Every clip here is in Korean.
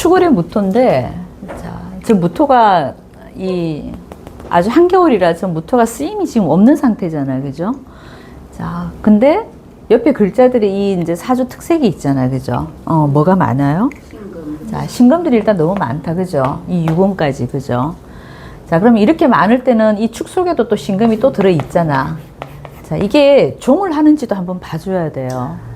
추골의 무토인데, 자, 지금 무토가 아주 한겨울이라서 무토가 쓰임이 지금 없는 상태잖아요. 그죠? 자, 근데 옆에 글자들이 이 이제 사주 특색이 있잖아요. 그죠? 뭐가 많아요? 자, 신금들이 일단 너무 많다. 그죠? 이 유금까지. 그죠? 자, 그럼 이렇게 많을 때는 이 축 속에도 또 신금이 또 들어있잖아. 자, 이게 종을 하는지도 한번 봐줘야 돼요.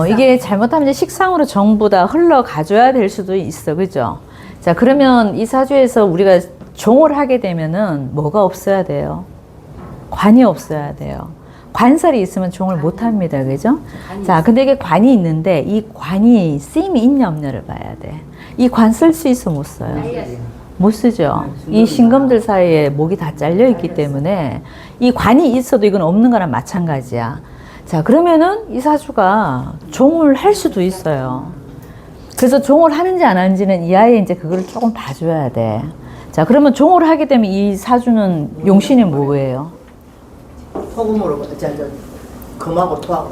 이게 잘못하면 이제 식상으로 전부 다 흘러가줘야 될 수도 있어. 그죠? 자, 그러면 이 사주에서 우리가 종을 하게 되면은 뭐가 없어야 돼요? 관이 없어야 돼요. 관살이 있으면 종을 못 합니다. 그죠? 자, 근데 이게 관이 있는데 이 관이 쓰임이 있냐 없냐를 봐야 돼. 이 관 쓸 수 있어 못 써요? 못 쓰죠. 이 신금들 사이에 목이 다 잘려 있기 때문에 이 관이 있어도 이건 없는 거랑 마찬가지야. 자, 그러면은 이 사주가 종을 할 수도 있어요. 그래서 종을 하는지 안 하는지는 이 아이의 이제 그걸 조금 봐줘야 돼. 자, 그러면 종을 하게 되면 이 사주는 용신이 뭐예요? 토금으로 금하고 토하고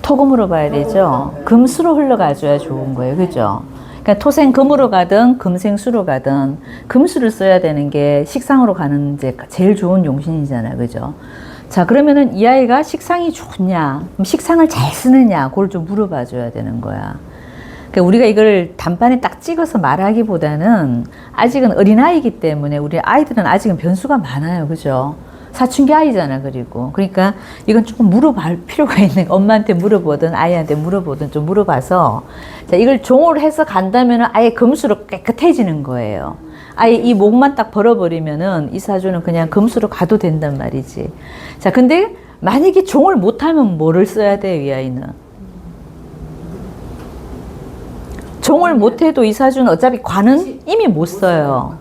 토금으로 봐야 되죠. 금수로 흘러가줘야 좋은 거예요. 그죠? 그러니까 토생 금으로 가든 금생수로 가든 금수를 써야 되는 게 식상으로 가는 이제 제일 좋은 용신이잖아요. 그죠? 자, 그러면은 이 아이가 식상이 좋냐, 식상을 잘 쓰느냐, 그걸 좀 물어봐 줘야 되는 거야. 그러니까 우리가 이걸 단판에 딱 찍어서 말하기보다는 아직은 어린아이이기 때문에 우리 아이들은 아직은 변수가 많아요. 그죠? 사춘기 아이잖아. 그러니까 이건 조금 물어볼 필요가 있는, 엄마한테 물어보든 아이한테 물어보든 좀 물어봐서, 자, 이걸 종을 해서 간다면 아예 금수로 깨끗해지는 거예요. 아예 이 목만 딱 벌어버리면은 이 사주는 그냥 금수로 가도 된단 말이지. 자, 근데 만약에 종을 못하면 뭐를 써야 돼요, 이 아이는? 종을 못해도 이 사주는 어차피 관은 이미 못 써요.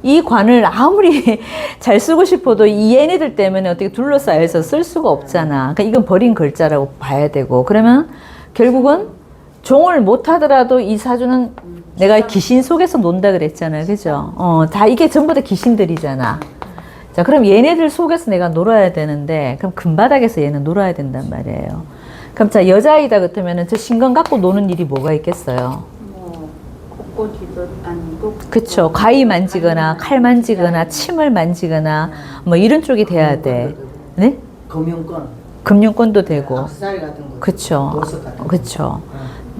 이 관을 아무리 잘 쓰고 싶어도 이 얘네들 때문에 어떻게 둘러싸여서 쓸 수가 없잖아. 그러니까 이건 버린 글자라고 봐야 되고, 그러면 결국은 종을 못하더라도 이 사주는 내가 귀신 속에서 논다 그랬잖아요. 그죠? 다 이게 전부 다 귀신들이잖아. 자, 그럼 얘네들 속에서 내가 놀아야 되는데, 그럼 금바닥에서 얘는 놀아야 된단 말이에요. 그럼 자, 여자아이다 그렇다면 저 신경 갖고 노는 일이 뭐가 있겠어요? 그쵸. 가위 만지거나 칼 만지거나 침을 만지거나 뭐 이런 쪽이 돼야 돼. 네? 금융권도 되고. 악세사리 같은 거. 그쵸. 보석 같은 거. 그쵸.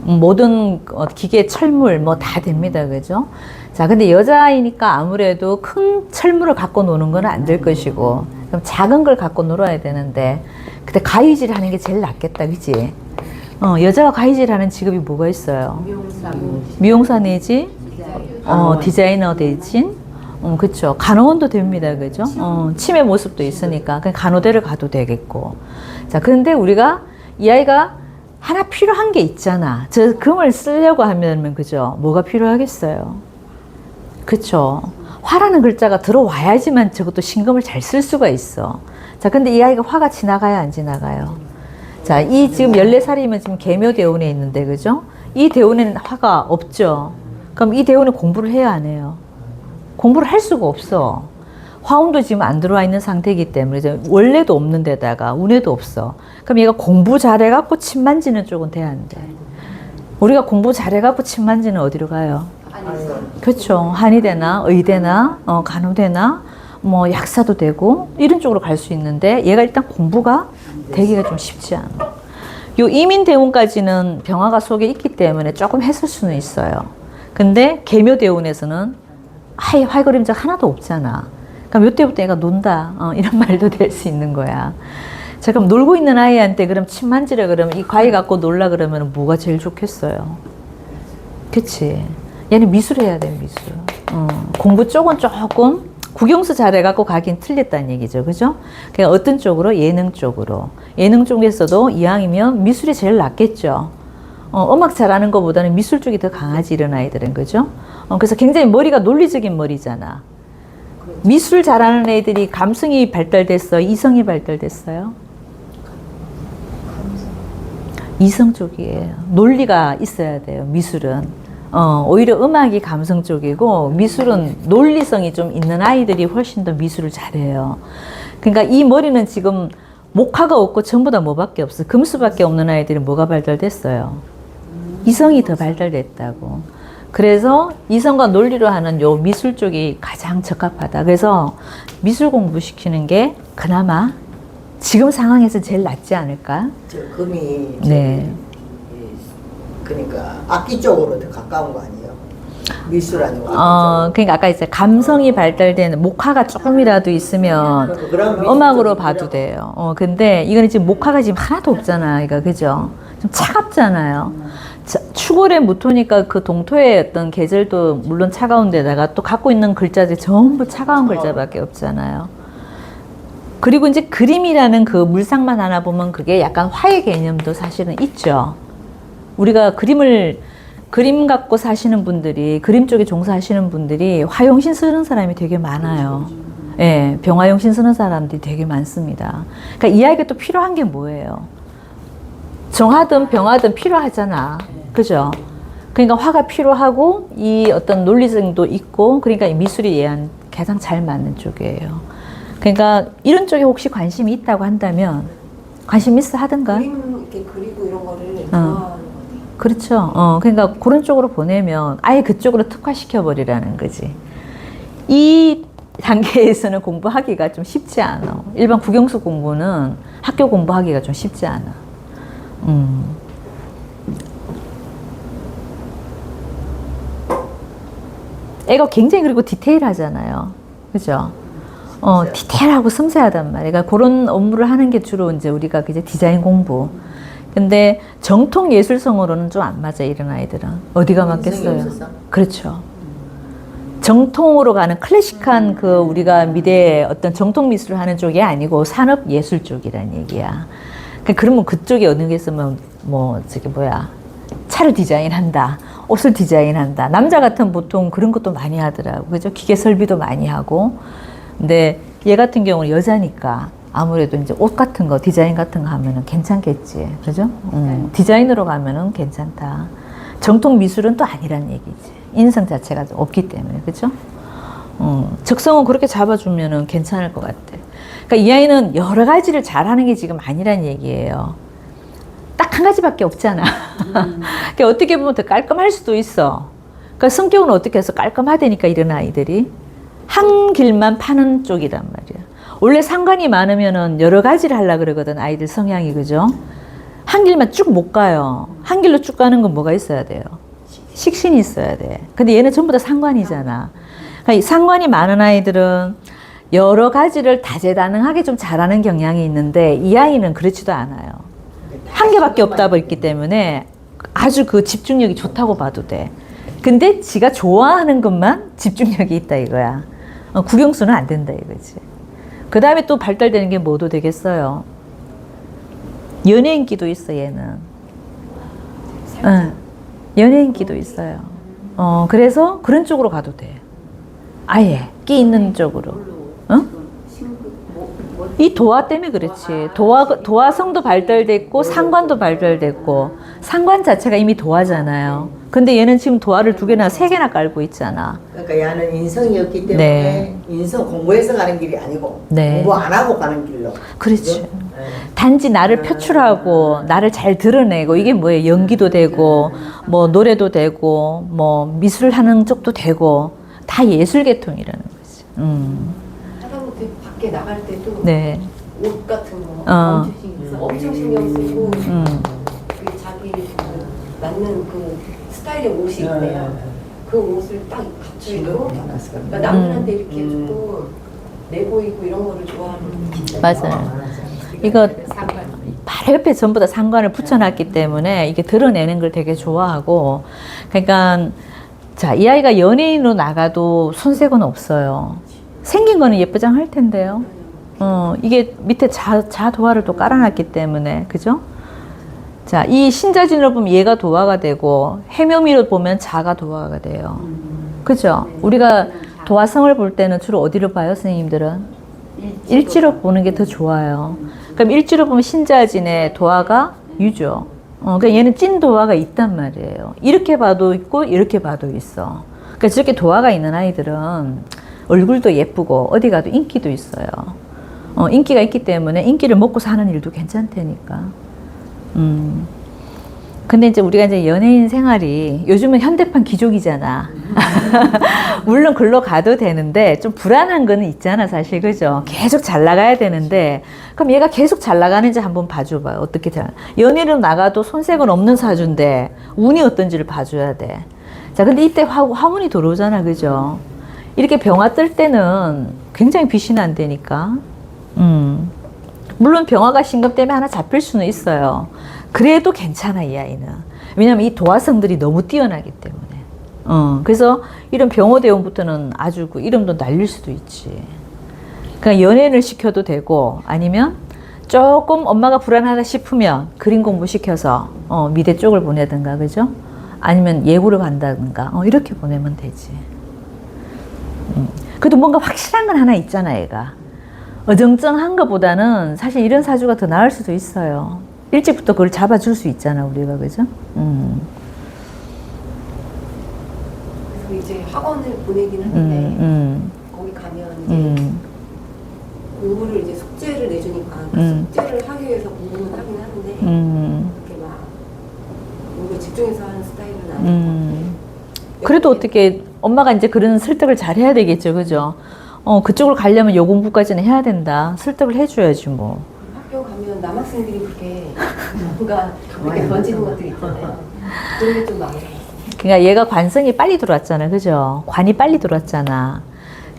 모든 기계, 철물 뭐 다 됩니다. 그죠? 자, 근데 여자아이니까 아무래도 큰 철물을 갖고 노는 건 안 될 것이고, 그럼 작은 걸 갖고 놀아야 되는데, 그때 가위질 하는 게 제일 낫겠다. 그치? 여자가 가위질 하는 직업이 뭐가 있어요? 미용사 내지, 디자이너 대신, 그쵸. 간호원도 됩니다. 그죠? 치매 모습도 있으니까, 그냥 간호대를 가도 되겠고. 자, 근데 우리가, 이 아이가 하나 필요한 게 있잖아. 저 금을 쓰려고 하면, 그죠? 뭐가 필요하겠어요? 그쵸. 화라는 글자가 들어와야지만 저것도 신금을 잘 쓸 수가 있어. 자, 근데 이 아이가 화가 지나가요, 안 지나가요? 자, 이 지금 14살이면 지금 계묘대운에 있는데, 그죠? 이 대운에는 화가 없죠. 그럼 이 대운에 공부를 해야 안 해요? 공부를 할 수가 없어. 화운도 지금 안 들어와 있는 상태이기 때문에, 이제 원래도 없는 데다가 운에도 없어. 그럼 얘가 공부 잘해갖고 침 만지는 쪽은 돼야 안 돼. 우리가 공부 잘해갖고 침 만지는 어디로 가요? 그렇죠. 한의대나 의대나 간호대나 뭐 약사도 되고 이런 쪽으로 갈 수 있는데, 얘가 일단 공부가 되기가 좀 쉽지 않아. 요 이민대운까지는 병화가 속에 있기 때문에 조금 했을 수는 있어요. 근데 계묘대운에서는 아예 활그림자 하나도 없잖아. 그럼 요때부터 얘가 논다, 이런 말도 될 수 있는 거야. 자, 그럼 놀고 있는 아이한테 그럼 침 만지라 그러면, 이 과일 갖고 놀라 그러면 뭐가 제일 좋겠어요? 그치? 얘는 미술해야 돼, 미술. 공부 쪽은 조금 국영수 잘해갖고 가긴 틀렸다는 얘기죠. 그죠? 그냥 어떤 쪽으로? 예능 쪽으로. 예능 쪽에서도 이왕이면 미술이 제일 낫겠죠. 음악 잘하는 것보다는 미술 쪽이 더 강하지, 이런 아이들은. 그죠? 그래서 굉장히 머리가 논리적인 머리잖아. 미술 잘하는 애들이 감성이 발달됐어요? 이성이 발달됐어요? 이성 쪽이에요. 논리가 있어야 돼요, 미술은. 오히려 음악이 감성 쪽이고 미술은 논리성이 좀 있는 아이들이 훨씬 더 미술을 잘해요. 그러니까 이 머리는 지금 목화가 없고 전부 다 뭐밖에 없어. 금수밖에 없는 아이들이 뭐가 발달됐어요? 이성이 더 발달됐다고. 그래서 이성과 논리로 하는 요 미술 쪽이 가장 적합하다. 그래서 미술 공부시키는 게 그나마 지금 상황에서 제일 낫지 않을까? 저 금이 네. 그러니까 악기 쪽으로 더 가까운 거 아니에요? 미술 아니고 악기 그러니까 아까 이제 감성이 발달되는 목화가 조금이라도 있으면 그럼 음악으로 봐도 돼요. 근데 이거는 지금 목화가 지금 하나도 없잖아. 이거 그죠? 좀 차갑잖아요. 추골의 무토니까 그 동토의 어떤 계절도 물론 차가운데다가 또 갖고 있는 글자들이 전부 차가운 글자밖에 없잖아요. 그리고 이제 그림이라는 그 물상만 하나 보면 그게 약간 화의 개념도 사실은 있죠. 우리가 그림 갖고 사시는 분들이, 그림 쪽에 종사하시는 분들이 화용신 쓰는 사람이 되게 많아요. 예, 병화용신 쓰는 사람들이 되게 많습니다. 그러니까 이 아이가 또 필요한 게 뭐예요? 정하든 병하든 필요하잖아. 그죠? 그러니까 화가 필요하고 이 어떤 논리성도 있고, 그러니까 이 미술이 얘한 가장 잘 맞는 쪽이에요. 그러니까 이런 쪽에 혹시 관심이 있다고 한다면 관심 있어 하든가? 그림 이렇게 그리고 이런 거를 좋아하는 것 같아요. 그렇죠. 그러니까 그런 쪽으로 보내면 아예 그쪽으로 특화시켜 버리라는 거지. 이 단계에서는 공부하기가 좀 쉽지 않아. 일반 국영수 공부는 학교 공부하기가 좀 쉽지 않아. 애가 굉장히 그리고 디테일하잖아요. 그죠? 디테일하고 섬세하단 말이에요. 그러니까 그런 업무를 하는 게 주로 이제 우리가 이제 디자인 공부. 근데 정통 예술성으로는 좀 안 맞아, 이런 아이들은. 어디가 맞겠어요? 그렇죠. 정통으로 가는 클래식한 그 우리가 미대의 어떤 정통 미술을 하는 쪽이 아니고 산업 예술 쪽이란 얘기야. 그러면 그쪽에 어느 게 있으면 차를 디자인한다, 옷을 디자인한다. 남자 같은 보통 그런 것도 많이 하더라고. 그죠? 기계 설비도 많이 하고. 근데 얘 같은 경우는 여자니까 아무래도 이제 옷 같은 거, 디자인 같은 거 하면은 괜찮겠지. 그죠? 디자인으로 가면은 괜찮다. 정통 미술은 또 아니란 얘기지. 인성 자체가 없기 때문에. 그죠? 적성은 그렇게 잡아주면은 괜찮을 것 같아. 그러니까 이 아이는 여러 가지를 잘하는 게 지금 아니란 얘기예요. 딱 한 가지밖에 없잖아. 그러니까 어떻게 보면 더 깔끔할 수도 있어. 그러니까 성격은 어떻게 해서 깔끔하다니까, 이런 아이들이. 한 길만 파는 쪽이란 말이야. 원래 상관이 많으면은 여러 가지를 하려고 그러거든, 아이들 성향이. 그죠? 한 길만 쭉 못 가요. 한 길로 쭉 가는 건 뭐가 있어야 돼요? 식신이 있어야 돼. 근데 얘는 전부 다 상관이잖아. 그러니까 상관이 많은 아이들은 여러 가지를 다재다능하게 좀 잘하는 경향이 있는데, 이 아이는 그렇지도 않아요. 한 개밖에 없다 보기 때문에 아주 그 집중력이 좋다고 봐도 돼. 근데 지가 좋아하는 것만 집중력이 있다 이거야. 국영수는 안 된다 이거지. 그 다음에 또 발달되는 게 뭐도 되겠어요? 연예인기도 있어, 얘는. 연예인기도 있어요. 그래서 그런 쪽으로 가도 돼. 아예 끼 있는 쪽으로. 이 도화 때문에 그렇지. 도화성도 발달됐고 상관도 발달됐고, 상관 자체가 이미 도화잖아요. 근데 얘는 지금 도화를 2개나 3개나 깔고 있잖아. 그러니까 얘는 인성이었기 때문에 네. 인성 공부해서 가는 길이 아니고 네. 공부 안 하고 가는 길로. 그렇지. 그죠? 단지 나를 표출하고 나를 잘 드러내고, 이게 뭐예요? 연기도 되고 뭐 노래도 되고 뭐 미술을 하는 쪽도 되고, 다 예술 계통이라는 거지. 하다못해 밖에 나갈 때도 네. 옷 같은 거 엄청 신경 쓰고 그 자기 그 맞는 그 스타일의 옷이 있대요. 그 옷을 딱 갖추고 그러니까 남들한테 이렇게 해주고 내보이고 이런 거를 좋아하는 맞아요. 이거 바로 옆에 전부 다 상관을 붙여놨기 때문에 이게 드러내는 걸 되게 좋아하고. 그러니까 자, 이 아이가 연예인으로 나가도 손색은 없어요. 생긴 거는 예쁘장 할 텐데요. 이게 밑에 자도화를 또 깔아놨기 때문에. 그죠? 자, 이 신자진으로 보면 얘가 도화가 되고, 해묘미로 보면 자가 도화가 돼요. 그죠? 우리가 도화성을 볼 때는 주로 어디로 봐요, 선생님들은? 일지로 보는 게 더 좋아요. 그럼 일지로 보면 신자진의 도화가 유죠. 그러니까 얘는 찐 도화가 있단 말이에요. 이렇게 봐도 있고, 이렇게 봐도 있어. 그러니까 저렇게 도화가 있는 아이들은 얼굴도 예쁘고, 어디 가도 인기도 있어요. 인기가 있기 때문에 인기를 먹고 사는 일도 괜찮다니까. 근데 이제 우리가 이제 연예인 생활이 요즘은 현대판 귀족이잖아. 물론 글로 가도 되는데 좀 불안한 거는 있잖아, 사실. 그죠? 계속 잘 나가야 되는데 그럼 얘가 계속 잘 나가는지 한번 봐줘봐요. 어떻게 잘. 연예인으로 나가도 손색은 없는 사주인데 운이 어떤지를 봐줘야 돼. 자, 근데 이때 화운이 들어오잖아. 그죠? 이렇게 병화 뜰 때는 굉장히 빛이 난다니까. 물론 병화가 신금 때문에 하나 잡힐 수는 있어요. 그래도 괜찮아, 이 아이는. 왜냐면 이 도화성들이 너무 뛰어나기 때문에. 그래서 이런 병호대운부터는 아주 그 이름도 날릴 수도 있지. 그러니까 연애를 시켜도 되고, 아니면 조금 엄마가 불안하다 싶으면 그림 공부 시켜서 미대 쪽을 보내든가, 그죠? 아니면 예고를 간다든가, 이렇게 보내면 되지. 그래도 뭔가 확실한 건 하나 있잖아, 얘가. 어정쩡한 것보다는 사실 이런 사주가 더 나을 수도 있어요. 일찍부터 그걸 잡아줄 수 있잖아, 우리가. 그죠? 그래서 이제 학원을 보내긴 하는데 거기 가면 이제 공부를 이제 숙제를 내주니까 그 숙제를 하기 위해서 공부는 하긴 하는데 그렇게 막 공부 집중해서 하는 스타일은 아니고 그래도 어떻게 엄마가 이제 그런 설득을 잘 해야 되겠죠, 그죠? 그쪽으로 가려면 요 공부까지는 해야 된다. 설득을 해줘야지 뭐. 학교 가면 남학생들이 그렇게 뭔가 이렇게 던지는 것들 있잖아요. 그런 게 좀 많아요. 그러니까 얘가 관성이 빨리 들어왔잖아, 그죠? 관이 빨리 들어왔잖아.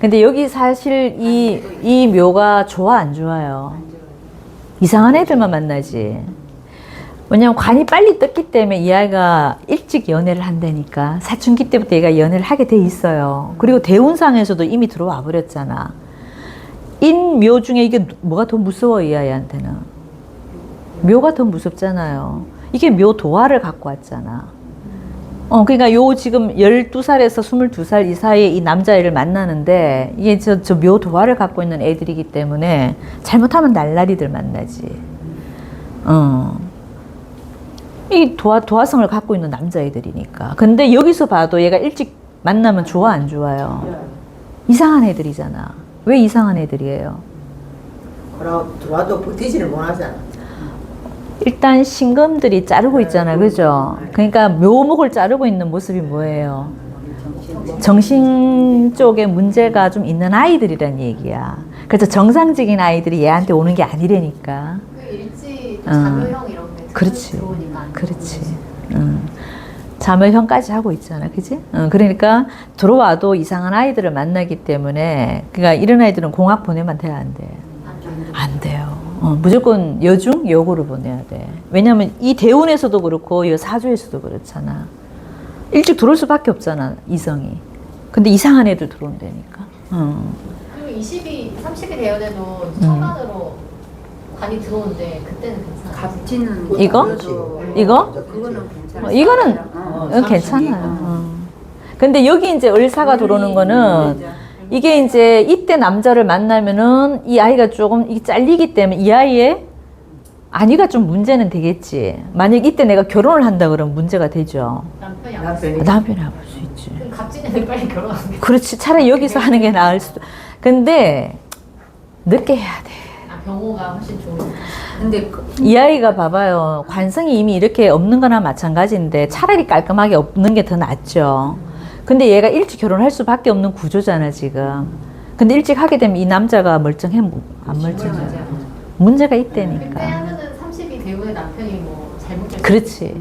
근데 여기 사실 이 묘가 좋아, 안 좋아요? 이상한 애들만 만나지. 왜냐면 관이 빨리 떴기 때문에 이 아이가 일찍 연애를 한다니까. 사춘기 때부터 얘가 연애를 하게 돼 있어요. 그리고 대운상에서도 이미 들어와 버렸잖아. 인묘 중에 이게 뭐가 더 무서워, 이 아이한테는? 묘가 더 무섭잖아요. 이게 묘도화를 갖고 왔잖아. 그러니까 요 지금 12살에서 22살 이 사이에 이 남자애를 만나는데 이게 저 묘도화를 갖고 있는 애들이기 때문에 잘못하면 날라리들 만나지. 이 도화성을 갖고 있는 남자애들이니까. 근데 여기서 봐도 얘가 일찍 만나면 좋아, 안 좋아요? 이상한 애들이잖아. 왜 이상한 애들이에요? 들어와도 버티지를 못하잖아. 일단 신금들이 자르고 있잖아, 그죠? 그러니까 묘목을 자르고 있는 모습이 뭐예요? 정신 쪽에 문제가 좀 있는 아이들이란 얘기야. 그래서 정상적인 아이들이 얘한테 오는 게 아니라니까. 그 일지 자묘형 이런 게 그렇지. 들어오니까 그렇지. 자멸형까지 하고 있잖아, 그지? 그러니까 들어와도 이상한 아이들을 만나기 때문에, 그러니까 이런 아이들은 공학 보내면 돼, 안 돼? 안 돼요. 무조건 여중, 여고를 보내야 돼. 왜냐면 이 대운에서도 그렇고 이 사주에서도 그렇잖아. 일찍 들어올 수밖에 없잖아, 이성이. 근데 이상한 애들 들어온다니까. 그리고 20이 30이 되어도 천간으로 관이 들어오는데 그때는 괜찮아요. 갑지는 이거? 이거? 그거는 괜찮아. 이거는 괜찮아요. 근데 여기 이제 을사가 들어오는 거는 이게 이제 이때 남자를 만나면은 이 아이가 조금 이게 잘리기 때문에 이 아이의 안위가 좀 문제는 되겠지. 만약 이때 내가 결혼을 한다 그러면 문제가 되죠. 남편이 안 했어. 남편이 아플 수 있지. 그럼 갑진애는 빨리 결혼하는 게. 그렇지. 차라리 여기서 하는 게 나을 수도. 근데 늦게 해야 돼. 병호가 훨씬 좋은. 근데 이 아이가 봐봐요. 관성이 이미 이렇게 없는 거나 마찬가지인데 차라리 깔끔하게 없는 게 더 낫죠. 근데 얘가 일찍 결혼할 수밖에 없는 구조잖아, 지금. 근데 일찍 하게 되면 이 남자가 멀쩡해? 안 멀쩡해? 문제가 그때 있다니까. 하면은 30이 대운의 남편이 뭐 잘못됐어. 그렇지.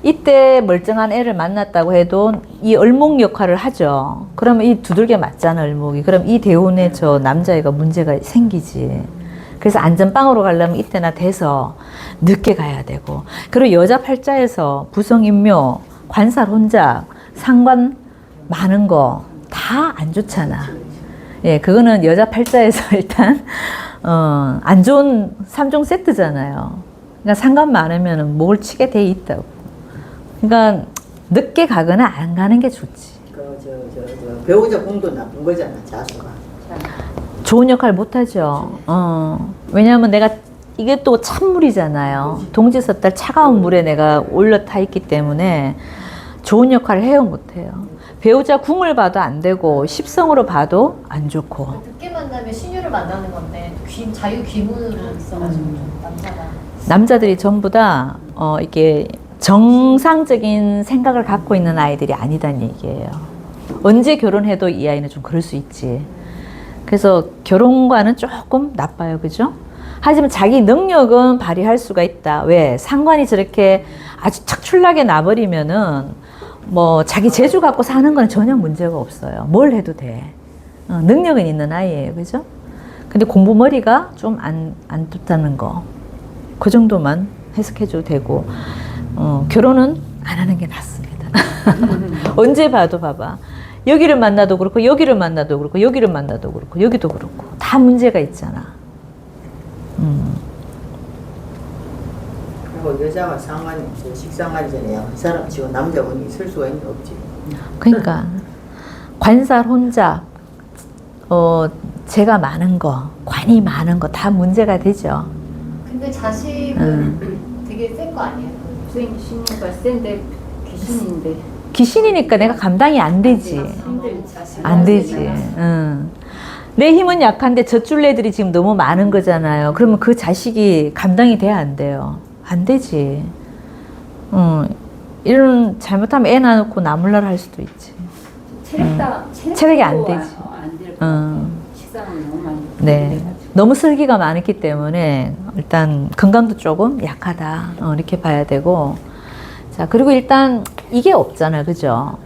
이때 멀쩡한 애를 만났다고 해도 이 을목 역할을 하죠. 그러면 이 두들겨 맞잖아, 을목이. 그럼 이 대운에 저 남자애가 문제가 생기지. 그래서 안전빵으로 가려면 이때나 돼서 늦게 가야 되고. 그리고 여자 팔자에서 부성인묘, 관살 혼작, 상관 많은 거 다 안 좋잖아. 예, 그거는 여자 팔자에서 일단 안 좋은 3종 세트잖아요. 그러니까 상관 많으면 목을 치게 돼 있다고. 그러니까 늦게 가거나 안 가는 게 좋지. 배우자 공도 나쁜 거잖아, 자수가. 좋은 역할 못 하죠. 왜냐하면 내가 이게 또 찬물이잖아요. 동지섣달 차가운 물에 내가 올려 타 있기 때문에 좋은 역할을 해요, 못 해요. 배우자 궁을 봐도 안 되고 십성으로 봐도 안 좋고. 늦게 만나면 신유를 만나는 건데 자유 귀문으로 있어가지고 좀 남자가. 남자들이 전부 다 이렇게 정상적인 생각을 갖고 있는 아이들이 아니다는 얘기예요. 언제 결혼해도 이 아이는 좀 그럴 수 있지. 그래서 결혼과는 조금 나빠요. 그죠? 하지만 자기 능력은 발휘할 수가 있다. 왜? 상관이 저렇게 아주 착출나게 나버리면은 뭐 자기 재주 갖고 사는 건 전혀 문제가 없어요. 뭘 해도 돼. 능력은 있는 아이예요. 그죠? 근데 공부머리가 좀 안 좋다는 거. 그 정도만 해석해줘도 되고, 결혼은 안 하는 게 낫습니다. 언제 봐도 봐봐. 여기를 만나도 그렇고, 여기를 만나도 그렇고, 여기를 만나도 그렇고, 여기도 그렇고. 다 문제가 있잖아. 그리고 여자가 상관이 없어요. 식상하기 전에 한 사람 치고 남자분이 있을 수가 있는 없지. 그러니까 관살 혼자 제가 많은 거, 관이 많은 거 다 문제가 되죠. 근데 자식은 되게 센 거 아니에요? 신유가 센데 귀신인데 귀신이니까 내가 감당이 안 되지. 힘든 자식 안 되지. 내 힘은 약한데 젖줄 애들이 지금 너무 많은 거잖아요. 그러면 그 자식이 감당이 돼야 안 돼요. 안 되지. 이런 잘못하면 애 낳아놓고 나몰라라 할 수도 있지. 체력이 안 되지. 안될 것 같아요. 식상은 너무 많이 네. 너무 슬기가 많기 때문에 일단 건강도 조금 약하다. 이렇게 봐야 되고. 자, 그리고 일단 이게 없잖아요. 그죠?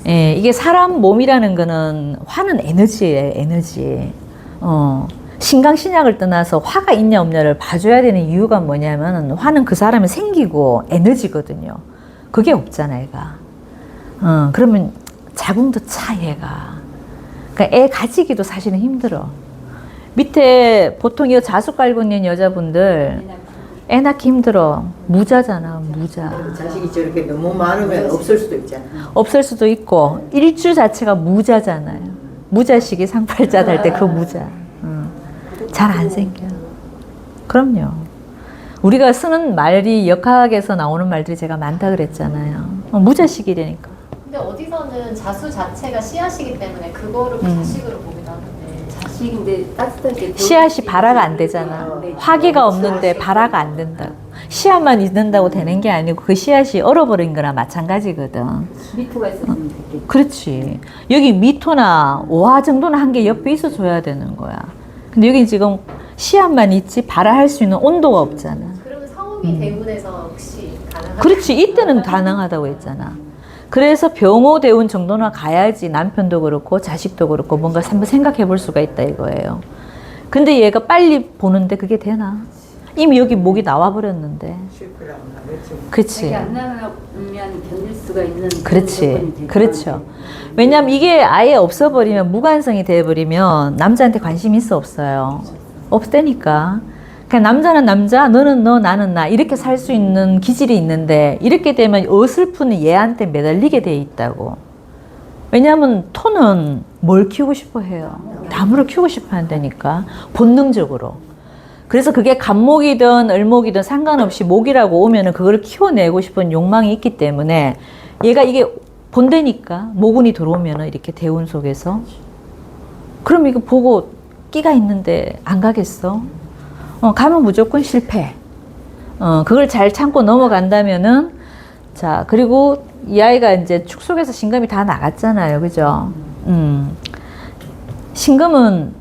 예, 이게 사람 몸이라는 거는 화는 에너지예요. 에너지. 신강신약을 떠나서 화가 있냐 없냐를 봐줘야 되는 이유가 뭐냐면 화는 그 사람이 생기고 에너지거든요. 그게 없잖아, 얘가. 그러면 자궁도 차, 얘가. 그러니까 애 가지기도 사실은 힘들어. 밑에 보통 이 자숙 깔고 있는 여자분들 애 낳기 힘들어. 무자잖아, 무자. 자식이 저렇게 너무 많으면 없을 수도 있잖아. 없을 수도 있고 일주 자체가 무자잖아요. 무자식이 상팔자 달 때 그 무자. 잘 안 생겨. 그럼요. 우리가 쓰는 말이 역학에서 나오는 말들이 제가 많다 그랬잖아요. 무자식이라니까. 근데 어디서는 자수 자체가 씨앗이기 때문에 그거를 자식으로 보기도 하는데 자식인데 따뜻하게 씨앗이 발화가 안 되잖아. 화기가 없는데 발화가 안 된다고. 씨앗만 있는다고 되는 게 아니고 그 씨앗이 얼어버린 거나 마찬가지거든. 미토가 있었으면 좋겠다. 그렇지. 여기 미토나 오화 정도는 한 개 옆에 있어줘야 되는 거야. 근데 여기 지금 씨앗만 있지 발화할 수 있는 온도가 없잖아. 그러면 성음이 대운에서 혹시 가능한가요? 그렇지. 이때는 가능하다고 했잖아. 그래서 병호 대운 정도나 가야지 남편도 그렇고 자식도 그렇고 뭔가 한번 생각해 볼 수가 있다 이거예요. 근데 얘가 빨리 보는데 그게 되나? 이미 여기 목이 나와 버렸는데. 실패라고 하겠지. 그치. 자기 안 나면 견딜 수가 있는 그렇지. 그렇죠. 왜냐면 이게 아예 없어버리면 무관성이 돼버리면 남자한테 관심이 있어 없어요. 없다니까. 그냥 남자는 남자, 너는 너, 나는 나 이렇게 살 수 있는 기질이 있는데 이렇게 되면 어설픈 얘한테 매달리게 돼 있다고. 왜냐하면 토는 뭘 키우고 싶어 해요. 나무를 키우고 싶어 한다니까. 본능적으로. 그래서 그게 간목이든 을목이든 상관없이 목이라고 오면은 그걸 키워내고 싶은 욕망이 있기 때문에 얘가 이게 본다니까. 모군이 들어오면은 이렇게 대운 속에서. 그럼 이거 보고 끼가 있는데 안 가겠어? 가면 무조건 실패. 그걸 잘 참고 넘어간다면은, 자, 그리고 이 아이가 이제 축속에서 신금이 다 나갔잖아요. 그죠? 신금은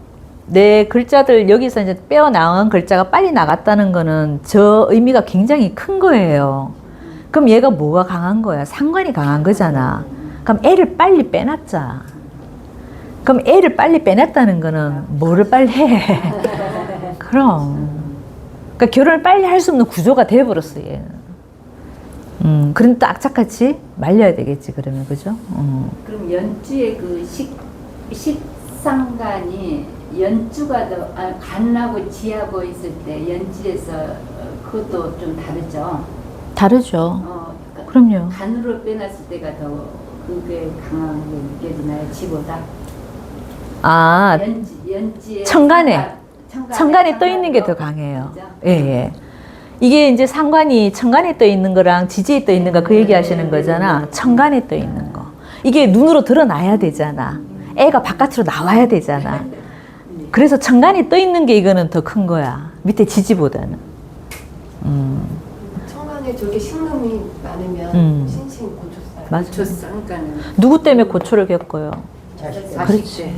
내 글자들 여기서 이제 빼어나간 글자가 빨리 나갔다는 거는 저 의미가 굉장히 큰 거예요. 그럼 얘가 뭐가 강한 거야? 상관이 강한 거잖아. 그럼 애를 빨리 빼놨자. 그럼 애를 빨리 빼냈다는 거는 뭐를 빨리 해? 그럼. 그러니까 결혼을 빨리 할 수 없는 구조가 돼버렸어, 얘는. 그럼 또 악착같이 말려야 되겠지, 그러면, 그죠? 그럼 연주의 그 식상간이 연주가 더 간하고 지하고 있을 때 연주에서 그것도 좀 다르죠. 다르죠. 그러니까 그럼요. 간으로 빼놨을 때가 더 그게 강하게 느껴지나요, 지보다? 아, 연지에 천간에 떠 있는 게 더 강해요. 그죠? 예, 예. 이게 이제 상관이 천간에 떠 있는 거랑 지지에 떠 있는 거 그 얘기 하시는 거잖아. 천간에 떠 있는 거. 이게 눈으로 드러나야 되잖아. 애가 바깥으로 나와야 되잖아. 그래서 천간에 떠 있는 게 이거는 더 큰 거야. 밑에 지지보다는. 청간에 손에 저렇게 식름이 많으면 신신 고초살. 맞아. 줬으니까는 누구 때문에 고초를 겪어요? 자식. 그렇지.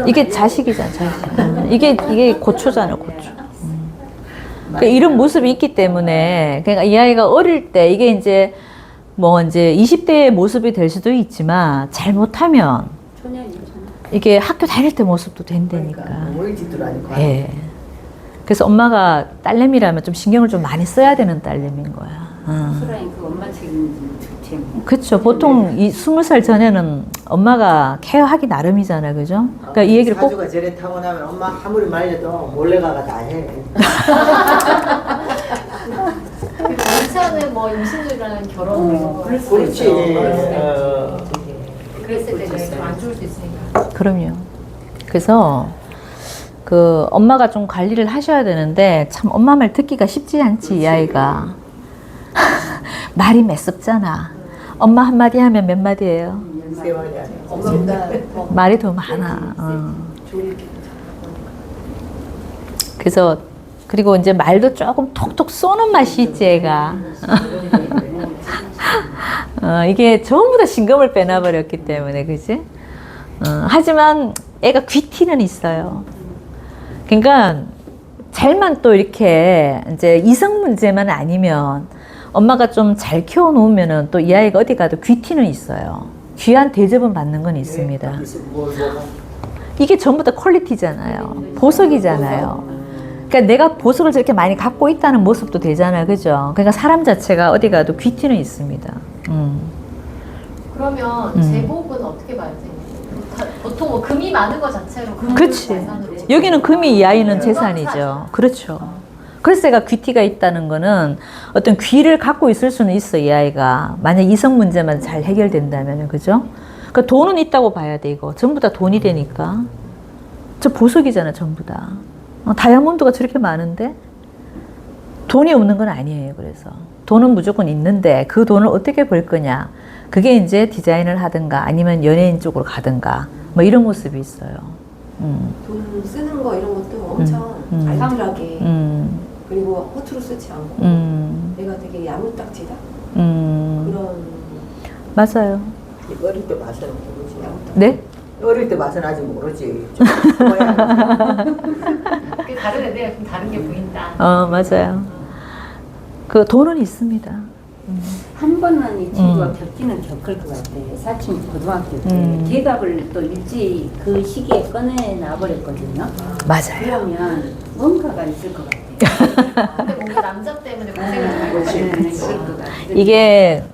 이게 자식이잖아, 자식. 이게 고초잖아, 고초. 그러니까 이런 모습이 있기 때문에, 그러니까 이 아이가 어릴 때, 이게 이제, 뭐 이제 20대의 모습이 될 수도 있지만, 잘못하면, 초년이죠. 이게 학교 다닐 때 모습도 된다니까. 그러니까 모일지도 않고. 예. 그래서 엄마가 딸내미라면 좀 신경을 좀 많이 써야 되는 딸내미인 거야. 수라인 그 엄마 책임지 좋지. 그렇죠. 보통 이 20살 전에는 엄마가 케어하기 나름이잖아, 그죠? 그러니까 이 얘기를 꼭 사주가 저래 타고 나면 엄마 아무리 말려도 몰래 가가 다 해. 원치 않은 뭐 임신주의라는 결혼 이런 거. 그럴 수 그렇지. 있죠. 그랬을 때 좀 안 좋을 수 있으니까. 그럼요. 그래서 그 엄마가 좀 관리를 하셔야 되는데 참 엄마 말 듣기가 쉽지 않지 이 아이가. 말이 매섭잖아. 엄마 한마디 하면 몇 마디예요? 세월이 아니야. 엄마보다 더 말이 더 많아. 좋은 그래서 그리고 이제 말도 조금 톡톡 쏘는 맛이 있지 애가. 이게 전부 다 신금을 빼놔버렸기 때문에 그지? 하지만 애가 귀티는 있어요. 그러니까 잘만 또 이렇게 이제 이성 문제만 아니면 엄마가 좀 잘 키워놓으면은 또 이 아이가 어디 가도 귀티는 있어요. 귀한 대접은 받는 건 있습니다. 이게 전부 다 퀄리티잖아요. 보석이잖아요. 그러니까 내가 보석을 저렇게 많이 갖고 있다는 모습도 되잖아요. 그죠? 그러니까 사람 자체가 어디 가도 귀티는 있습니다. 그러면 제복은 어떻게 봐야 돼? 보통 뭐 금이 많은 것 자체로 금을 그렇지. 재산으로 여기는 금이 이 아이는 재산이죠. 그렇죠. 그래서 애가 귀티가 있다는 거는 어떤 귀를 갖고 있을 수는 있어, 이 아이가. 만약 이성 문제만 잘 해결된다면, 그죠? 그러니까 돈은 있다고 봐야 돼, 이거. 전부 다 돈이 되니까. 저 보석이잖아, 전부 다. 다이아몬드가 저렇게 많은데? 돈이 없는 건 아니에요, 그래서. 돈은 무조건 있는데 그 돈을 어떻게 벌 거냐. 그게 이제 디자인을 하든가 아니면 연예인 쪽으로 가든가 뭐 이런 모습이 있어요. 돈 쓰는 거 이런 것도 엄청 알뜰하게 그리고 허투루 쓰지 않고 내가 되게 야무딱지다 그런 맞아요. 어릴 때 맛은 모르지. 네? 어릴 때 맛은 아직 모르지. 좀 커야 그 다른 애들이랑 좀 다른 게 보인다. 맞아요. 그 돈은 있습니다. 한 번은 이 친구가 겪기는 겪을 것 같아. 사춘 고등학교 때 계각을 또 일찍 그 시기에 꺼내놔 버렸거든요. 맞아요. 그러면 뭔가가 있을 것 같아. 근데 뭔가 남자 때문에 고생을 좀 할거 네, 같아. 있을 것 같아. 이게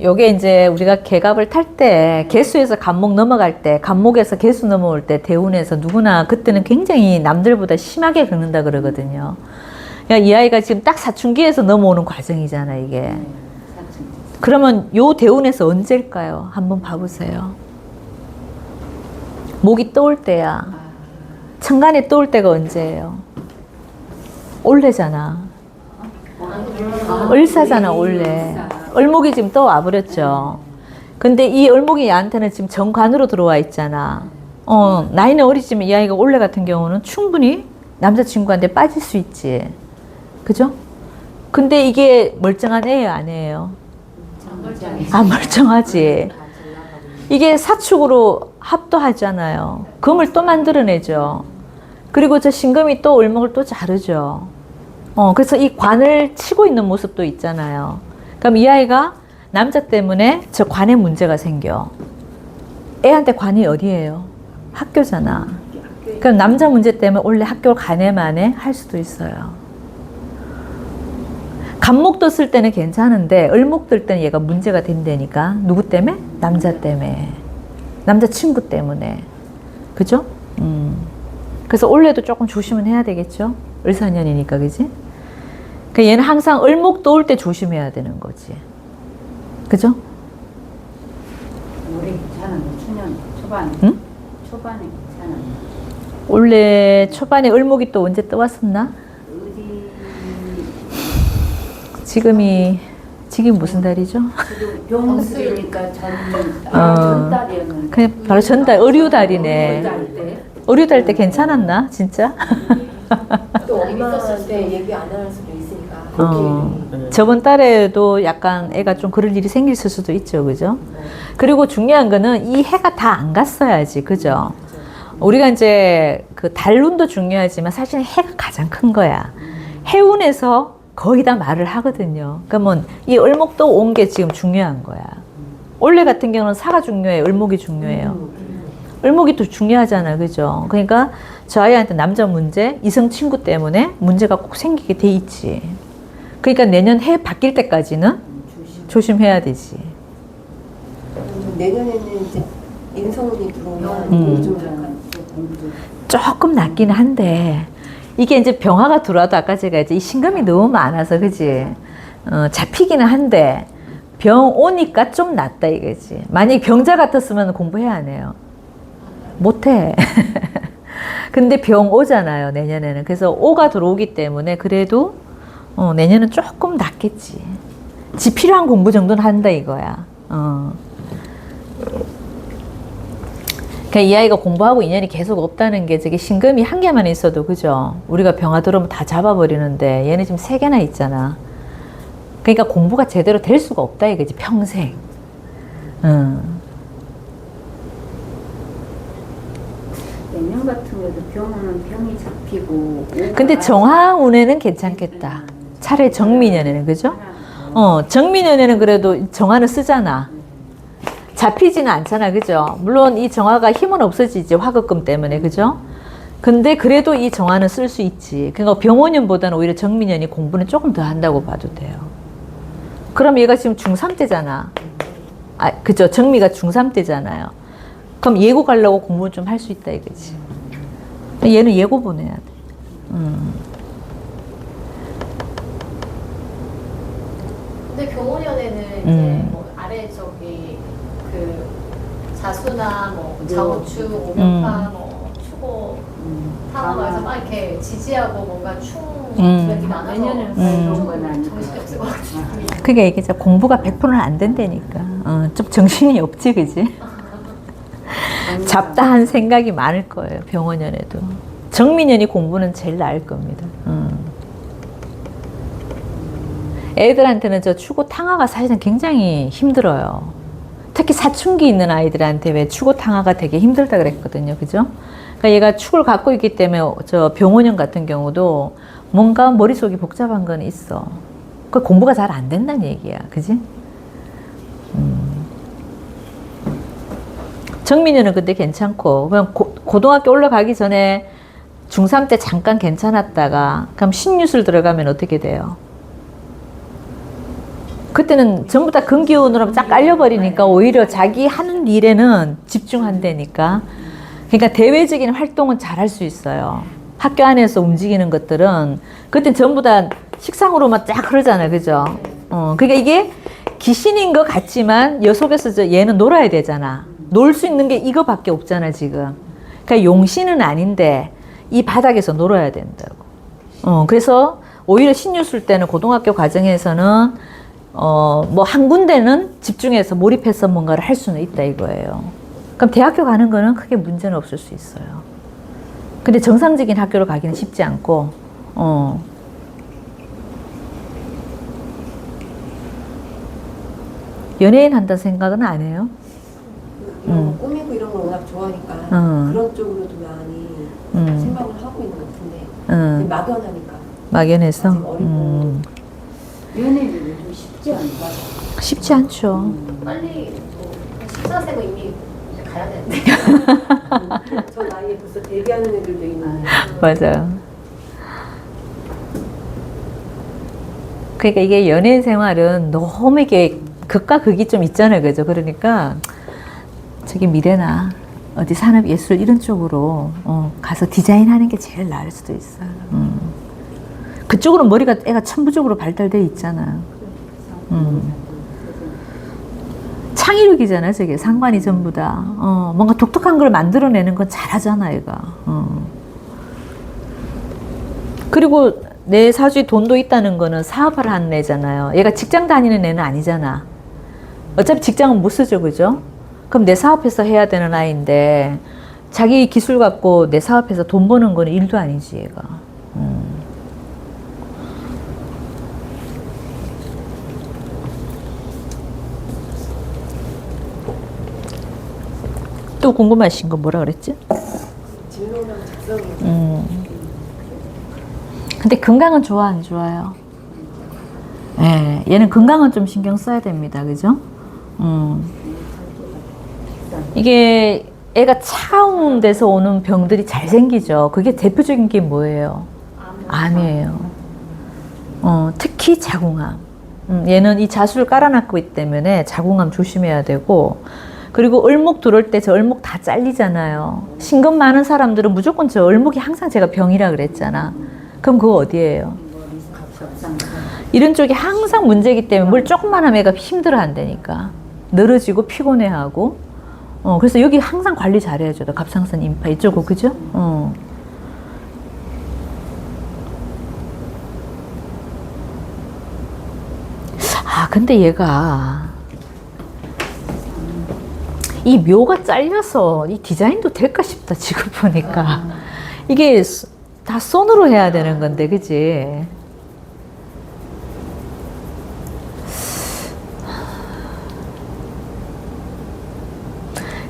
요게 이제 우리가 계갑을 탈 때 개수에서 간목 넘어갈 때 간목에서 개수 넘어올 때 대운에서 누구나 그때는 굉장히 남들보다 심하게 겪는다 그러거든요. 그러니까 이 아이가 지금 딱 사춘기에서 넘어오는 과정이잖아 이게. 사춘. 그러면 요 대운에서 언제일까요? 한번 봐보세요. 목이 떠올 때야. 천간에 떠올 때가 언제예요? 올해잖아. 을사잖아, 올해. 을목이 지금 떠와 버렸죠. 근데 이 을목이 얘한테는 지금 정관으로 들어와 있잖아. 나이는 어리지만 이 아이가 올해 같은 경우는 충분히 남자친구한테 빠질 수 있지. 그죠? 근데 이게 멀쩡한 애예요, 안 애예요? 안 멀쩡하지. 이게 사축으로 합도하잖아요. 금을 또 만들어내죠. 그리고 저 신금이 또 을목을 또 자르죠. 그래서 이 관을 치고 있는 모습도 있잖아요. 그럼 이 아이가 남자 때문에 저 관에 문제가 생겨. 애한테 관이 어디예요? 학교잖아. 그럼 남자 문제 때문에 원래 학교 가네마네 할 수도 있어요. 간목 떴을 때는 괜찮은데 을목 뜰 때는 얘가 문제가 된다니까. 누구 때문에? 남자 때문에. 남자친구 때문에. 그죠? 그래서 올해도 조금 조심은 해야 되겠죠? 을사년이니까, 그지? 그러니까 얘는 항상 을목 떠올 때 조심해야 되는 거지. 그죠? 올해 괜찮은데 초년 초반에. 응? 초반에 괜찮은데. 원래 초반에 을목이 또 언제 떠왔었나? 어디 지금이 무슨 달이죠? 지금 병수니까 전달이었는데. 그냥 바로 전달, 의류달이네. 전달 때. 의류달 때 괜찮았나? 진짜? 또 엄마한테 얘기 안 할 수도 있으니까 저번 달에도 약간 애가 좀 그럴 일이 생길 수도 있죠, 그죠? 그리고 중요한 거는 이 해가 다 안 갔어야지, 그죠? 우리가 이제 그 달운도 중요하지만 사실 해가 가장 큰 거야. 해운에서 거의 다 말을 하거든요. 그러면 이 을목도 온 게 지금 중요한 거야. 올해 같은 경우는 사가 중요해요, 을목이 중요해요. 을목이 또 중요하잖아, 그죠? 그러니까 저 아이한테 남자 문제, 이성 친구 때문에 문제가 꼭 생기게 돼 있지. 그러니까 내년 해 바뀔 때까지는 조심해야 되지. 내년에는 이제 인성운이 들어오면 좀 조금 낫긴 한데 이게 이제 병화가 들어와도 아까 제가 이제 이 신금이 너무 많아서 그지 잡히기는 한데 병 오니까 좀 낫다 이거지. 만약에 병자 같았으면 공부해야 안 해요. 못해. 근데 병 오잖아요 내년에는. 그래서 오가 들어오기 때문에 그래도 내년은 조금 낫겠지. 지 필요한 공부 정도는 한다 이거야. 그러니까 이 아이가 공부하고 인연이 계속 없다는 게 저게 신금이 한 개만 있어도 그죠? 우리가 병화 들어오면 다 잡아버리는데 얘는 지금 3개나 있잖아. 그러니까 공부가 제대로 될 수가 없다 이거지 평생. 내년 같은 경우도 병은 병이 잡히고. 근데 정화운에는 괜찮겠다. 차라리 정미년에는 그죠? 정미년에는 그래도 정화는 쓰잖아. 잡히지는 않잖아, 그죠? 물론 이 정화가 힘은 없어지지, 화급금 때문에, 그죠? 근데 그래도 이 정화는 쓸 수 있지. 그러니까 병원년보다는 오히려 정민년이 공부는 조금 더 한다고 봐도 돼요. 그럼 얘가 지금 중3 때잖아. 그죠? 정미가 중3 때잖아요. 그럼 예고 가려고 공부 좀 할 수 있다, 이거지. 얘는 예고 보내야 돼. 근데 병원연에는 이제 뭐 아래 저기 그 자수나 뭐 자오추, 오명파, 뭐 추고 타마에서 막 이렇게 지지하고 뭔가 충 이렇게 많아서 내년에는 좀 그런 건 아니고. 정신이 없을 것 같아요. 그게 이게 진짜 공부가 100%는 안 된다니까. 좀 정신이 없지, 그지? 잡다한 생각이 많을 거예요, 병원연에도. 정민연이 공부는 제일 나을 겁니다. 애들한테는 저 추고 탕화가 사실은 굉장히 힘들어요. 특히 사춘기 있는 아이들한테 왜 추고 탕화가 되게 힘들다 그랬거든요, 그죠? 그러니까 얘가 축을 갖고 있기 때문에 저 병원연 같은 경우도 뭔가 머릿속이 복잡한 건 있어. 그 공부가 잘 안 된다는 얘기야, 그지? 정민이는 근데 괜찮고, 그냥 고등학교 올라가기 전에 중3 때 잠깐 괜찮았다가, 그럼 신유술 들어가면 어떻게 돼요? 그때는 전부 다 금기운으로 쫙 깔려버리니까 오히려 자기 하는 일에는 집중한다니까. 그러니까 대외적인 활동은 잘 할 수 있어요. 학교 안에서 움직이는 것들은, 그때 전부 다 식상으로만 쫙 흐르잖아요, 그죠? 그러니까 이게 귀신인 것 같지만 여 속에서 얘는 놀아야 되잖아. 놀 수 있는 게 이거밖에 없잖아, 지금. 그러니까 용신은 아닌데 이 바닥에서 놀아야 된다고. 그래서 오히려 신유술 때는 고등학교 과정에서는 뭐 한 군데는 집중해서 몰입해서 뭔가를 할 수는 있다 이거예요. 그럼 대학교 가는 거는 크게 문제는 없을 수 있어요. 근데 정상적인 학교를 가기는 쉽지 않고, 연예인 한다는 생각은 안 해요? 이런 거 꾸미고 이런 걸 워낙 좋아하니까 그런 쪽으로도 많이 생각을 하고 있는 것 같은데 근데 막연하니까 막연해서? 아직 어리고 연애는 요즘 쉽지 않다. 쉽지 않죠. 빨리 뭐 14세고 이미 이제 가야 되는데. 저 나이에 벌써 데뷔하는 애들도 있는데 맞아요. 그러니까 이게 연예인 생활은 너무 이게 극과 극이 좀 있잖아요, 그죠? 그러니까 저기 미래나 어디 산업예술 이런 쪽으로 가서 디자인하는 게 제일 나을 수도 있어요. 그쪽으로 머리가 애가 천부적으로 발달돼 있잖아. 창의력이잖아, 저게 상관이 전부 다. 뭔가 독특한 걸 만들어내는 건 잘하잖아, 얘가. 그리고 내 사주에 돈도 있다는 거는 사업을 하는 애잖아요. 얘가 직장 다니는 애는 아니잖아. 어차피 직장은 못 쓰죠, 그죠? 그럼 내 사업해서 해야 되는 아이인데 자기 기술 갖고 내 사업해서 돈 버는 거는 일도 아니지, 얘가. 또 궁금하신 거 뭐라 그랬지? 진로랑 작성이 근데 건강은 좋아 안 좋아요? 예, 얘는 건강은 좀 신경 써야 됩니다. 그죠? 이게 애가 차가운 데서 오는 병들이 잘 생기죠. 그게 대표적인 게 뭐예요? 암이에요. 특히 자궁암. 얘는 이 자수를 깔아놨기 때문에 자궁암 조심해야 되고, 그리고 얼목 들어올 때 저 얼목 다 잘리잖아요. 신금 많은 사람들은 무조건 저 얼목이 항상 제가 병이라 그랬잖아. 그럼 그거 어디예요? 이런 쪽이 항상 문제이기 때문에 물 조금만 하면 애가 힘들어 한다니까. 늘어지고 피곤해하고. 그래서 여기 항상 관리 잘해야죠. 갑상선 임파 이쪽은, 그죠? 근데 얘가 이 묘가 잘려서 이 디자인도 될까 싶다, 지금 보니까. 이게 다 손으로 해야 되는 건데, 그지?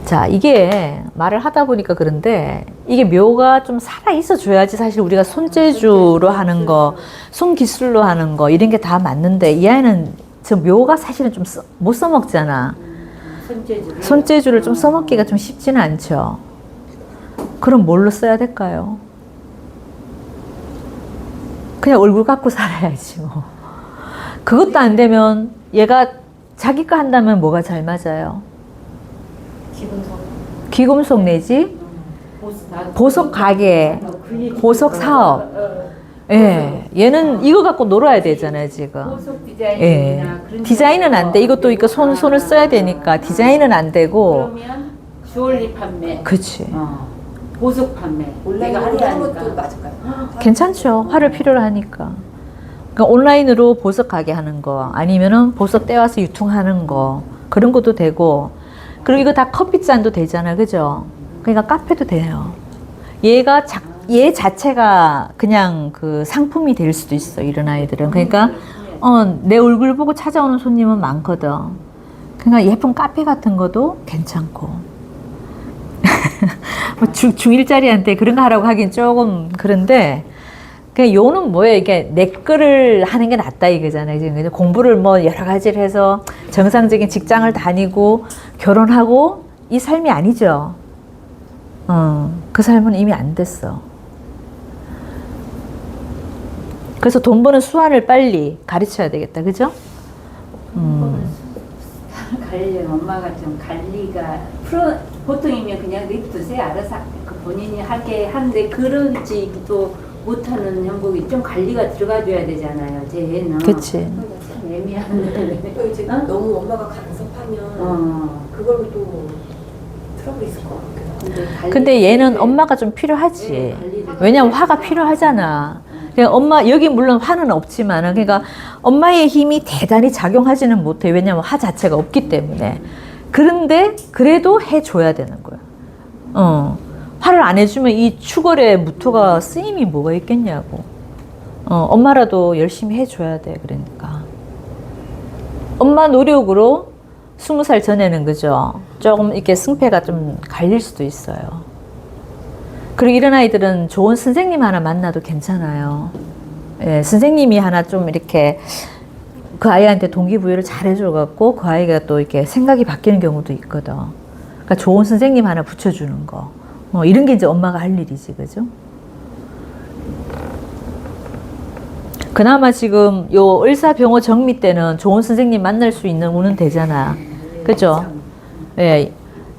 자, 이게 말을 하다 보니까 그런데 이게 묘가 좀 살아있어 줘야지 사실 우리가 손재주로 하는 거, 손기술로 하는 거 이런 게 다 맞는데 이 아이는 저 묘가 사실은 좀 못 써먹잖아. 손재주를 좀 써먹기가 좀 쉽지는 않죠. 그럼 뭘로 써야 될까요? 그냥 얼굴 갖고 살아야지 뭐. 그것도 안 되면 얘가 자기 거 한다면 뭐가 잘 맞아요? 귀금속 내지 보석 가게, 보석 사업. 예, 얘는 이거 갖고 놀아야 되잖아요 지금. 예, 디자인은 안 돼. 이것도 이거 손을 써야 되니까 디자인은 안 되고. 그러면 주얼리 판매. 그치. 보석 판매. 온라인으로 하는 것도 맞을까요? 괜찮죠. 화를 필요로 하니까. 그러니까 온라인으로 보석 가게 하는 거, 아니면은 보석 떼와서 유통하는 거, 그런 것도 되고. 그리고 이거 다 커피잔도 되잖아, 그죠? 그러니까 카페도 돼요. 얘 자체가 그냥 그 상품이 될 수도 있어, 이런 아이들은. 그러니까 내 얼굴 보고 찾아오는 손님은 많거든. 그러니까 예쁜 카페 같은 것도 괜찮고. 뭐 중1짜리한테 그런 거 하라고 하긴 조금 그런데, 그냥 요는 뭐예요? 이게 내 거를 하는 게 낫다 이거잖아요. 지금 공부를 뭐 여러 가지를 해서 정상적인 직장을 다니고 결혼하고 이 삶이 아니죠. 그 삶은 이미 안 됐어. 그래서 돈 버는 수완을 빨리 가르쳐야 되겠다, 그죠? 관리는 엄마가 좀 관리가 보통이면 그냥 냅두세요. 알아서 그 본인이 하게 하는데 그런지 또 못하는 형국이 좀 관리가 들어가줘야 되잖아요. 제 애는. 그치. 참 애매한데. 또 이제 너무 엄마가 간섭하면 그걸로 또 트러블이 있을 것 같아요. 근데 얘는 엄마가 좀 필요하지. 왜냐면 화가 필요하잖아. 그냥 엄마, 여기 물론 화는 없지만, 그러니까 엄마의 힘이 대단히 작용하지는 못해. 왜냐면 화 자체가 없기 때문에. 그런데 그래도 해줘야 되는 거야. 화를 안 해주면 이 추걸의 무토가 쓰임이 뭐가 있겠냐고. 엄마라도 열심히 해줘야 돼. 그러니까. 엄마 노력으로 20살 전에는, 그죠? 조금 이렇게 승패가 좀 갈릴 수도 있어요. 그리고 이런 아이들은 좋은 선생님 하나 만나도 괜찮아요. 예, 선생님이 하나 좀 이렇게 그 아이한테 동기부여를 잘 해줘갖고 그 아이가 또 이렇게 생각이 바뀌는 경우도 있거든. 그러니까 좋은 선생님 하나 붙여주는 거. 이런 게 이제 엄마가 할 일이지, 그죠? 그나마 지금 요 을사병호 정미 때는 좋은 선생님 만날 수 있는 운은 되잖아. 그죠? 예.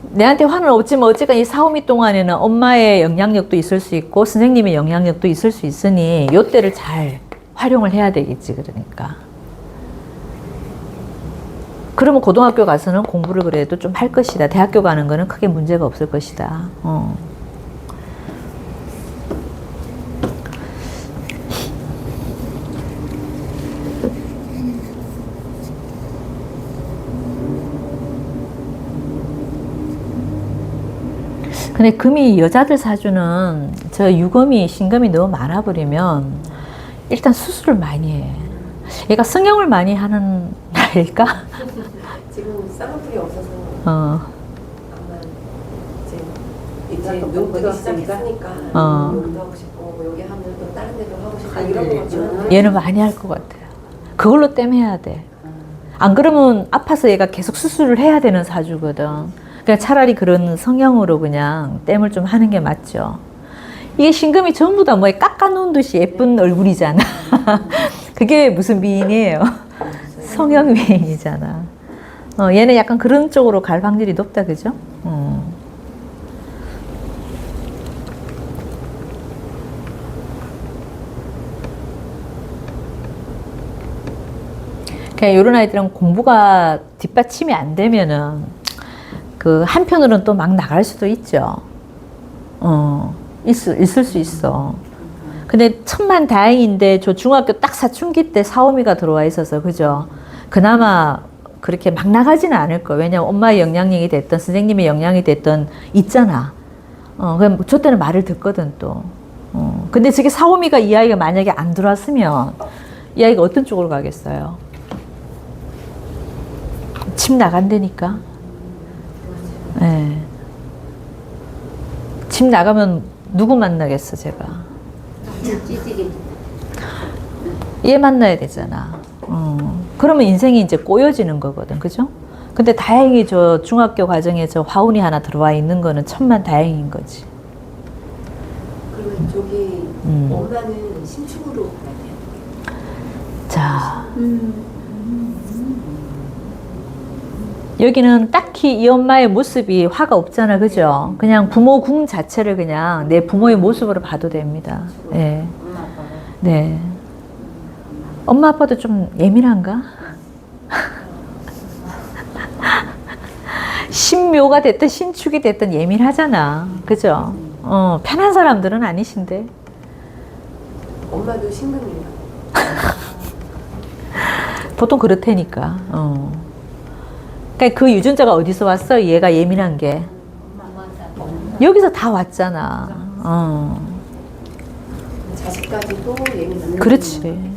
내한테 화는 없지만 어쨌든 이 사오미 동안에는 엄마의 영향력도 있을 수 있고 선생님의 영향력도 있을 수 있으니 요 때를 잘 활용을 해야 되겠지, 그러니까. 그러면 고등학교 가서는 공부를 그래도 좀 할 것이다. 대학교 가는 거는 크게 문제가 없을 것이다. 근데 금이 여자들 사주는 저 유금이 신금이 너무 많아 버리면 일단 수술을 많이 해. 얘가 성형을 많이 하는 나일까? 지금 쌍꺼풀이 없어서 어. 아마 이제 이제 눈 뜨기 시작했으니까 여기도 하고 싶고 뭐 여기 하면 또 다른 데도 하고 싶고 이런 거죠. 얘는 많이 할 것 같아요. 그걸로 땜해야 돼. 안 그러면 아파서 얘가 계속 수술을 해야 되는 사주거든. 그러니까 차라리 그런 성형으로 그냥 땜을 좀 하는 게 맞죠. 이게 신금이 전부 다 뭐 깎아놓은 듯이 예쁜 얼굴이잖아. 그게 무슨 미인이에요? 성형 미인이잖아. 얘는 약간 그런 쪽으로 갈 확률이 높다, 그죠? 그냥 이런 아이들은 공부가 뒷받침이 안 되면은 그 한편으로는 또 막 나갈 수도 있죠. 있을 수 있어. 근데 천만 다행인데 저 중학교 딱 사춘기 때 사오미가 들어와 있어서 그죠? 그나마 그렇게 막 나가지는 않을 거예요. 왜냐면 엄마의 영향력이 됐던 선생님의 영향이 됐던 있잖아. 그럼 저 때는 말을 듣거든 또. 근데 저게 사오미가 이 아이가 만약에 안 들어왔으면 이 아이가 어떤 쪽으로 가겠어요? 집 나간다니까. 네. 집 나가면 누구 만나겠어 제가. 얘 만나야 되잖아. 그러면 인생이 이제 꼬여지는 거거든, 그죠? 근데 다행히 저 중학교 과정에 저 화운이 하나 들어와 있는 거는 천만 다행인 거지. 그리고 저기 엄마는 신축으로 가야 돼요. 자, 여기는 딱히 이 엄마의 모습이 화가 없잖아, 그죠? 그냥 부모 궁 자체를 그냥 내 부모의 모습으로 봐도 됩니다. 네. 네. 엄마 아빠도 좀 예민한가? 신묘가 됐든 신축이 됐든 예민하잖아, 그죠? 편한 사람들은 아니신데. 엄마도 신금이에요. 보통 그렇다니까. 그러니까 그 유전자가 어디서 왔어? 얘가 예민한 게. 여기서 다 왔잖아. 자식까지도 예민한. 그렇지.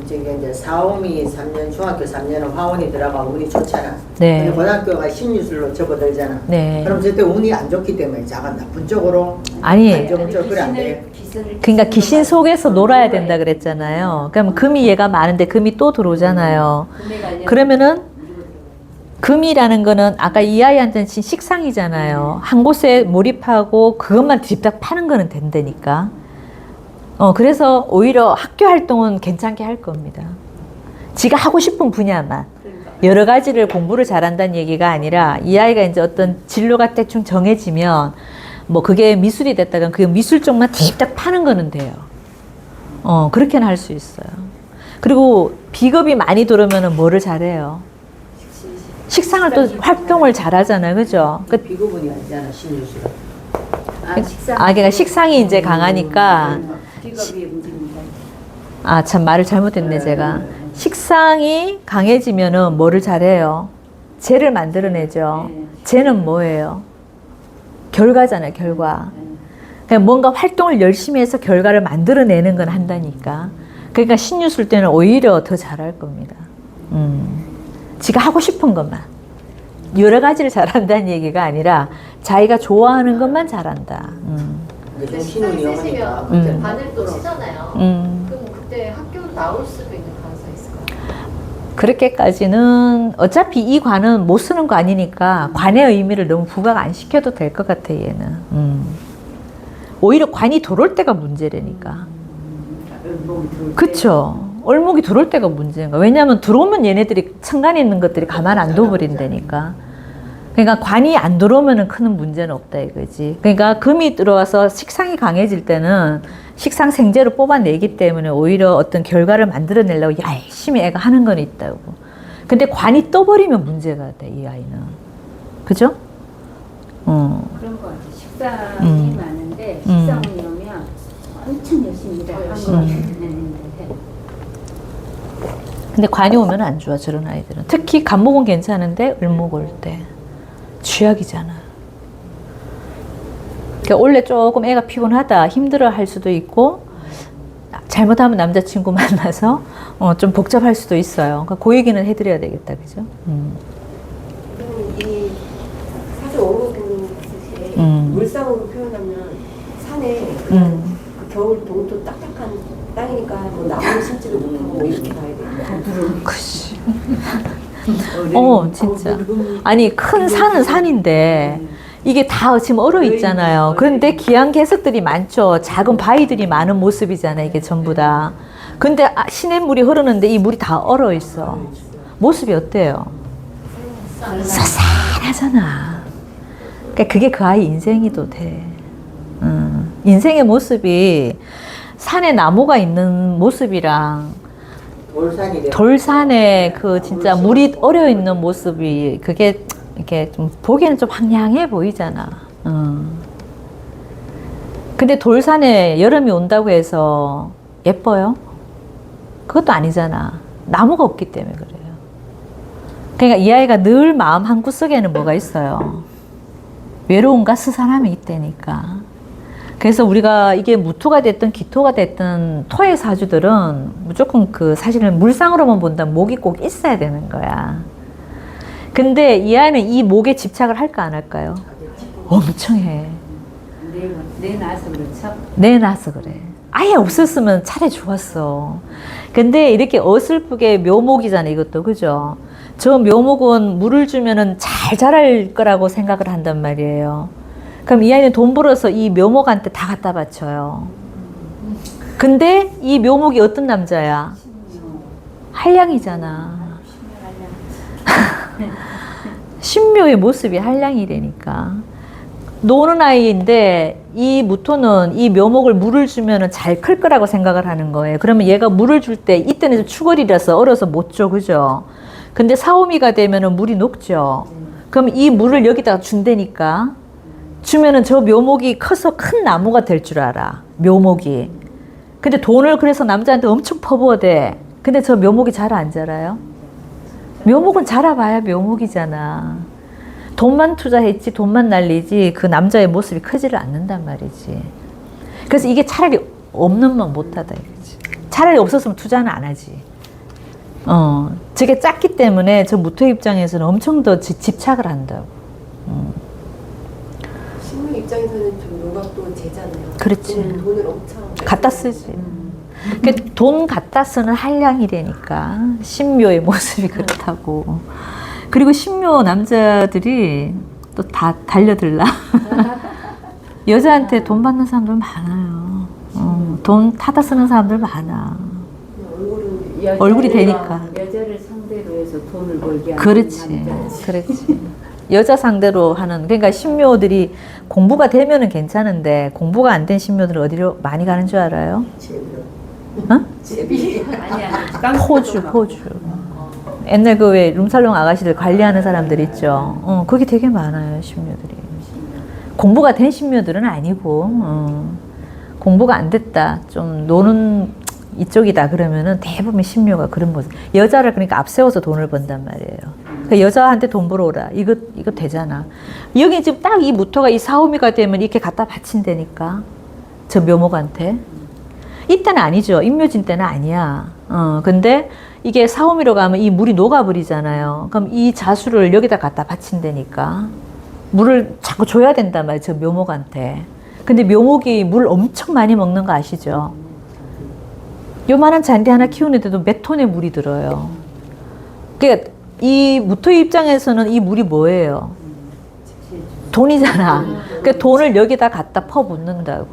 저기 이제 사오미 3년, 중학교 3년은 화원이 들어가 운이 좋잖아. 네. 근데 고등학교가 신유술로 접어들잖아. 네. 그럼 절대 운이 안 좋기 때문에 자가 나쁜 쪽으로 아니, 안 좋은 쪽으로 그래 안 돼. 그러니까 귀신 속에서 놀아야 된다 그랬잖아요. 그럼 금이 얘가 많은데 금이 또 들어오잖아요. 그러면은 금이라는 거는 아까 이 아이한테는 식상이잖아요. 한 곳에 몰입하고 그것만 뒤집다 파는 거는 된다니까. 그래서 오히려 학교 활동은 괜찮게 할 겁니다. 지가 하고 싶은 분야만. 여러 가지를 공부를 잘한다는 얘기가 아니라 이 아이가 이제 어떤 진로가 대충 정해지면 뭐 그게 미술이 됐다간 그 미술 쪽만 뒤집다 파는 거는 돼요. 그렇게는 할 수 있어요. 그리고 비겁이 많이 들어오면 뭐를 잘해요? 식상을 또 활동을 잘하잖아요, 그죠? 그 비구분이 아니잖아 신유술은. 그러니까 식상이 이제 강하니까. 직업이 움직인다. 아, 참 말을 잘못했네 제가. 식상이 강해지면은 뭐를 잘해요? 재를 만들어내죠. 재는 뭐예요? 결과잖아요, 결과. 그러니까 뭔가 활동을 열심히 해서 결과를 만들어내는 건 한다니까. 그러니까 신유술 때는 오히려 더 잘할 겁니다. 지가 하고 싶은 것만. 여러 가지를 잘한다는 얘기가 아니라 자기가 좋아하는 것만 잘한다. 근데 신혼이 시간이 오니까 세시면 그때 바늘 또 치잖아요. 그럼 그때 학교 나올 수도 있는 가능성이 있을까요? 그렇게까지는 어차피 이 관은 못 쓰는 관이니까 관의 의미를 너무 부각 안 시켜도 될 것 같아 얘는. 오히려 관이 들어올 때가 문제라니까. 그쵸. 얼목이 들어올 때가 문제인 거야. 왜냐하면 들어오면 얘네들이 천간에 있는 것들이 가만 안 둬버린다니까. 그러니까 관이 안 들어오면 큰 문제는 없다 이거지. 그러니까 금이 들어와서 식상이 강해질 때는 식상 생재로 뽑아내기 때문에 오히려 어떤 결과를 만들어내려고 열심히 애가 하는 건 있다고. 근데 관이 떠버리면 문제가 돼, 이 아이는. 그죠? 그런 거 같아. 식상이 많은데 식상을 넣으면 엄청 열심히 일을 한거 같은데. 근데 관이 오면 안 좋아, 저런 아이들은. 특히 간목은 괜찮은데 을목 올 때. 쥐약이잖아. 그러니까 원래 조금 애가 피곤하다, 힘들어 할 수도 있고, 잘못하면 남자친구 만나서 좀 복잡할 수도 있어요. 그러니까 그 얘기는 해드려야 되겠다, 그죠? 이 사주 오르고 물상 입장으로 표현하면 산에 그냥 그 겨울 동토 딱딱한 땅이니까 뭐 나무 심지도 못하고 뭐 이렇게 가야 돼요. 그치. 진짜. 아니, 큰 산은 산인데, 이게 다 지금 얼어 있잖아요. 그런데 귀한 개석들이 많죠. 작은 바위들이 많은 모습이잖아요. 이게 전부 다. 근데 시냇물이 흐르는데 이 물이 다 얼어 있어. 모습이 어때요? 쌀쌀하잖아. 그러니까 그게 그 아이 인생이도 돼. 인생의 모습이 산에 나무가 있는 모습이랑 돌산에 그 진짜 물이 얼어 있는 모습이 그게 이렇게 좀 보기에는 좀 황량해 보이잖아. 근데 돌산에 여름이 온다고 해서 예뻐요? 그것도 아니잖아. 나무가 없기 때문에 그래요. 그러니까 이 아이가 늘 마음 한구석에는 뭐가 있어요? 외로움과 스산함이 있다니까. 그래서 우리가 이게 무토가 됐든 기토가 됐든 토의 사주들은 무조건 그 사실은 물상으로만 본다면 목이 꼭 있어야 되는 거야. 근데 이 아이는 이 목에 집착을 할까 안 할까요? 엄청 해. 내놔서 그렇죠? 내놔서 그래. 아예 없었으면 차라리 좋았어. 근데 이렇게 어설프게 묘목이잖아, 이것도. 그죠? 저 묘목은 물을 주면은 잘 자랄 거라고 생각을 한단 말이에요. 그럼 이 아이는 돈 벌어서 이 묘목한테 다 갖다 바쳐요. 근데 이 묘목이 어떤 남자야? 한량이잖아. 신묘의 모습이 한량이라니까. 노는 아이인데 이 무토는 이 묘목을 물을 주면 잘 클 거라고 생각을 하는 거예요. 그러면 얘가 물을 줄 때 이때는 좀 추걸이라서 얼어서 못 줘. 그죠? 근데 사오미가 되면 물이 녹죠. 그럼 이 물을 여기다가 준다니까. 주면은 저 묘목이 커서 큰 나무가 될 줄 알아. 묘목이. 근데 돈을 그래서 남자한테 엄청 퍼부어대. 근데 저 묘목이 잘 안 자라요? 묘목은 자라봐야 묘목이잖아. 돈만 투자했지 돈만 날리지 그 남자의 모습이 크지를 않는단 말이지. 그래서 이게 차라리 없는 만 못하다 이거지. 차라리 없었으면 투자는 안 하지. 저게 작기 때문에 저 무토 입장에서는 엄청 더 집착을 한다고. 신문 입장에서는 좀 요각도 제잖아요. 그렇지. 돈을 엄청 갖다 쓰지. 그러니까 돈 갖다 쓰는 한량이라니까. 신묘의 모습이 그렇다고. 그리고 신묘 남자들이 또 다 달려들라. 여자한테 돈 받는 사람들 많아요. 돈 타다 쓰는 사람들 많아. 얼굴이 되니까. 여자를 상대로 해서 돈을 벌게 하는 그렇지. 남자. 그렇지. 여자 상대로 하는, 그러니까 신묘들이 공부가 되면은 괜찮은데 공부가 안 된 신묘들은 어디로 많이 가는 줄 알아요? 제비. 아니야. 포주. 옛날 그 왜 룸살롱 아가씨들 관리하는 사람들 있죠. 그게 되게 많아요, 신묘들이. 공부가 된 신묘들은 아니고, 공부가 안 됐다, 좀 노는 이쪽이다 그러면은 대부분 신묘가 그런 모습. 여자를 그러니까 앞세워서 돈을 번단 말이에요. 그러니까 여자한테 돈 벌어오라. 이거 되잖아. 여기 지금 딱 이 무토가 이 사오미가 되면 이렇게 갖다 바친다니까. 저 묘목한테. 이때는 아니죠. 임묘진 때는 아니야. 근데 이게 사오미로 가면 이 물이 녹아버리잖아요. 그럼 이 자수를 여기다 갖다 바친다니까. 물을 자꾸 줘야 된단 말이에요. 저 묘목한테. 근데 묘목이 물 엄청 많이 먹는 거 아시죠? 요만한 잔디 하나 키우는데도 몇 톤의 물이 들어요. 그러니까 이 무토 입장에서는 이 물이 뭐예요? 돈이잖아. 그러니까 돈을 여기다 갖다 퍼붓는다고.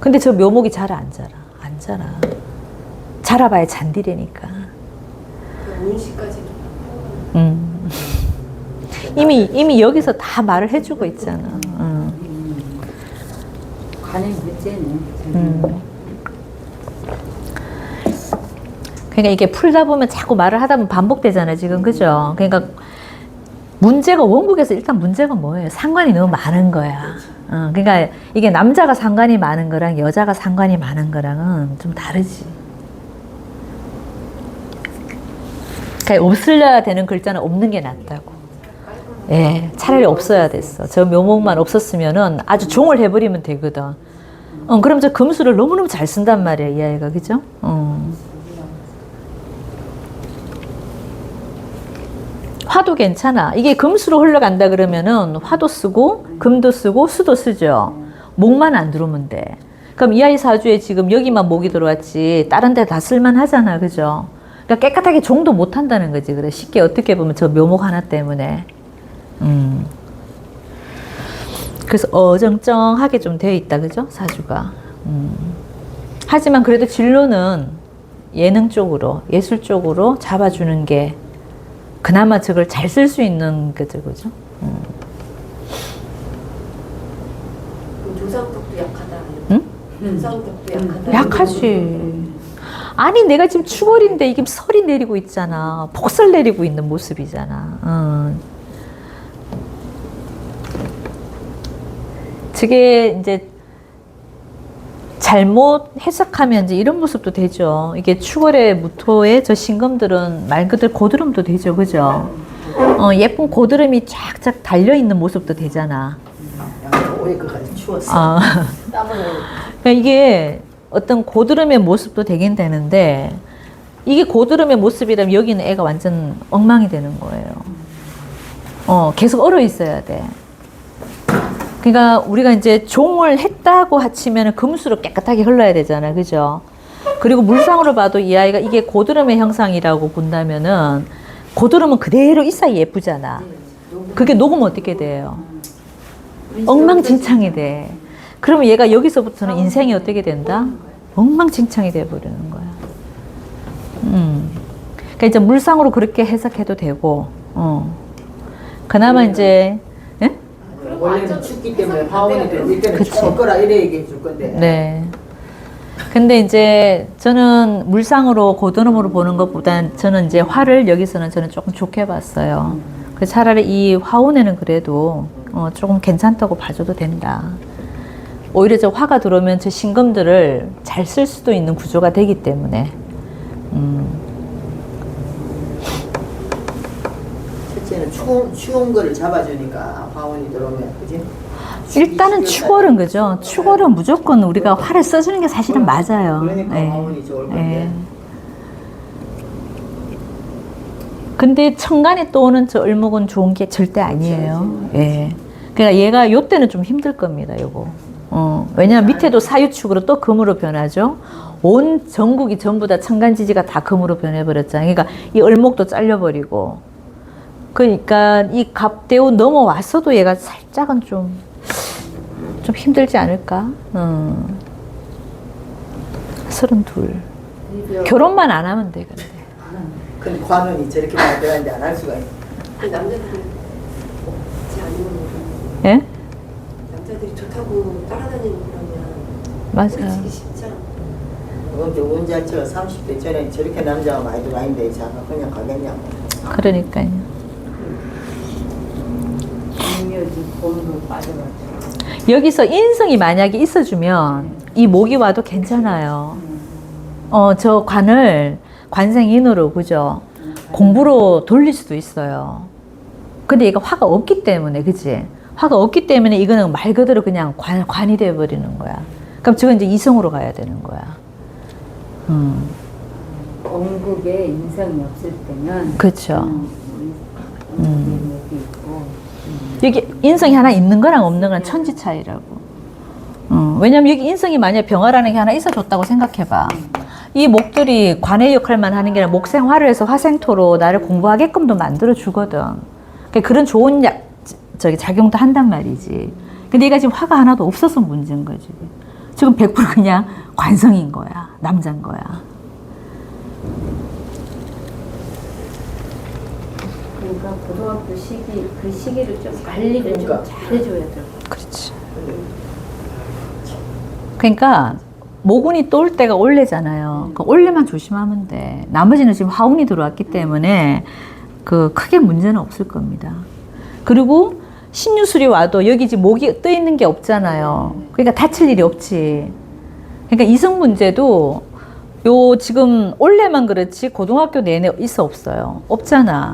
근데 저 묘목이 잘 안 자라. 안 자라. 자라봐야 잔디라니까. 운시까지도. 이미 여기서 다 말을 해주고 있잖아. 관의 문제네. 그러니까 이게 풀다 보면 자꾸 말을 하다 보면 반복되잖아요, 지금. 그죠? 그러니까 문제가 원국에서 일단 문제가 뭐예요? 상관이 너무 많은 거야. 그러니까 이게 남자가 상관이 많은 거랑 여자가 상관이 많은 거랑은 좀 다르지. 그러니까 없으려야 되는 글자는 없는 게 낫다고. 예, 차라리 없어야 됐어. 저 묘목만 없었으면은 아주 종을 해버리면 되거든. 그럼 저 금수를 너무너무 잘 쓴단 말이야, 이 아이가. 그죠? 화도 괜찮아. 이게 금수로 흘러간다 그러면은 화도 쓰고 금도 쓰고 수도 쓰죠. 목만 안 들어오면 돼. 그럼 이 아이 사주에 지금 여기만 목이 들어왔지 다른 데 다 쓸만하잖아. 그죠? 그러니까 깨끗하게 종도 못 한다는 거지. 그래 쉽게 어떻게 보면 저 묘목 하나 때문에. 그래서 어정쩡하게 좀 되어 있다. 그죠? 사주가. 하지만 그래도 진로는 예능 쪽으로, 예술 쪽으로 잡아주는 게 그나마 저걸 잘 쓸 수 있는 거죠. 그죠? 조상덕도 약하다. 응? 조상덕도 약하다. 약하지. 아니 내가 지금 추월인데 이게 설이 내리고 있잖아. 폭설 내리고 있는 모습이잖아. 저게 이제 잘못 해석하면 이제 이런 모습도 되죠. 이게 추월의 무토의 저 신금들은 말 그대로 고드름도 되죠. 그죠? 예쁜 고드름이 쫙쫙 달려있는 모습도 되잖아. 오해 그까지 추웠어. 땀을 그러니까 이게 어떤 고드름의 모습도 되긴 되는데 이게 고드름의 모습이라면 여기는 애가 완전 엉망이 되는 거예요. 계속 얼어 있어야 돼. 그러니까 우리가 이제 종을 했다고 치면 금수로 깨끗하게 흘러야 되잖아. 그죠? 그리고 물상으로 봐도 이 아이가 이게 고드름의 형상이라고 본다면은 고드름은 그대로 있어야 예쁘잖아. 그게 녹으면 어떻게 돼요? 엉망진창이 돼. 그러면 얘가 여기서부터는 인생이 어떻게 된다? 엉망진창이 돼버리는 거야. 그러니까 이제 물상으로 그렇게 해석해도 되고, 그나마 이제, 예? 원래는 춥기 때문에 화원이 될 때는 그치. 추울 거라 이래 얘기해 줄 건데. 네. 근데 이제 저는 물상으로 고드름으로 보는 것보단 저는 이제 화를 여기서는 저는 조금 좋게 봤어요. 그래서 차라리 이 화운에는 그래도 조금 괜찮다고 봐줘도 된다. 오히려 저 화가 들어오면 저 신금들을 잘 쓸 수도 있는 구조가 되기 때문에. 첫째는 추운 거를 잡아주니까 화원이 들어오면 그지? 일단은 축월은 그죠. 축월은 무조건 우리가 화를 써주는 게 사실은 맞아요. 그러니까 예. 화원이 좋을 건데. 예. 근데 천간에 또 오는 저 을목은 좋은 게 절대 아니에요. 예. 그러니까 얘가 요때는 좀 힘들 겁니다, 요거. 왜냐면 밑에도 사유축으로 또 금으로 변하죠. 온 전국이 전부 다 천간지지가 다 금으로 변해버렸잖아요. 그러니까 이 을목도 잘려버리고. 그러니까 이 갑대우 넘어왔어도 얘가 살짝은 좀 힘들지 않을까? 32. 결혼만 안 하면 돼, 근데. 근데 관원이 저렇게 많이 들어가는데 안 할 수가 있어. 그 남자들이 제 아니면 예? 남자들이 좋다고 따라다니는 그러면 맞아요. 뿌리치기 쉽지 않아. 근데 운자체가 30대 전에 저렇게 남자가 많이 들어가는데 자가 그냥 가겠냐고. 그러니까요. 중요지 봄도 빠져가지고. 여기서 인성이 만약에 있어주면 이 목이 와도 괜찮아요. 저 관을 관생인으로 그죠? 공부로 돌릴 수도 있어요. 근데 얘가 화가 없기 때문에 그치? 화가 없기 때문에 이거는 말 그대로 그냥 관이 되어버리는 거야. 그럼 저건 이제 이성으로 가야 되는 거야. 원국에 인성이 없을 때는 그렇죠. 목이 있고 여기 인성이 하나 있는 거랑 없는 거랑 천지 차이라고. 왜냐면 여기 인성이 만약 병화라는 게 하나 있어줬다고 생각해봐. 이 목들이 관의 역할만 하는 게 아니라 목생화를 해서 화생토로 나를 공부하게끔도 만들어 주거든. 그러니까 그런 좋은 작용도 한단 말이지. 근데 얘가 지금 화가 하나도 없어서 문제인 거지. 지금 100% 그냥 관성인 거야. 남자인 거야. 그러니까 고등학교 시기 그 시기를 좀 관리를 그러니까. 좀 잘해줘야 돼. 그렇지. 그러니까 모군이 또 올 때가 올해잖아요. 그 올해만 조심하면 돼. 나머지는 지금 화운이 들어왔기 때문에 그 크게 문제는 없을 겁니다. 그리고 신유술이 와도 여기 지금 목이 떠 있는 게 없잖아요. 그러니까 다칠 일이 없지. 그러니까 이성 문제도 요 지금 올해만 그렇지 고등학교 내내 있어 없어요. 없잖아.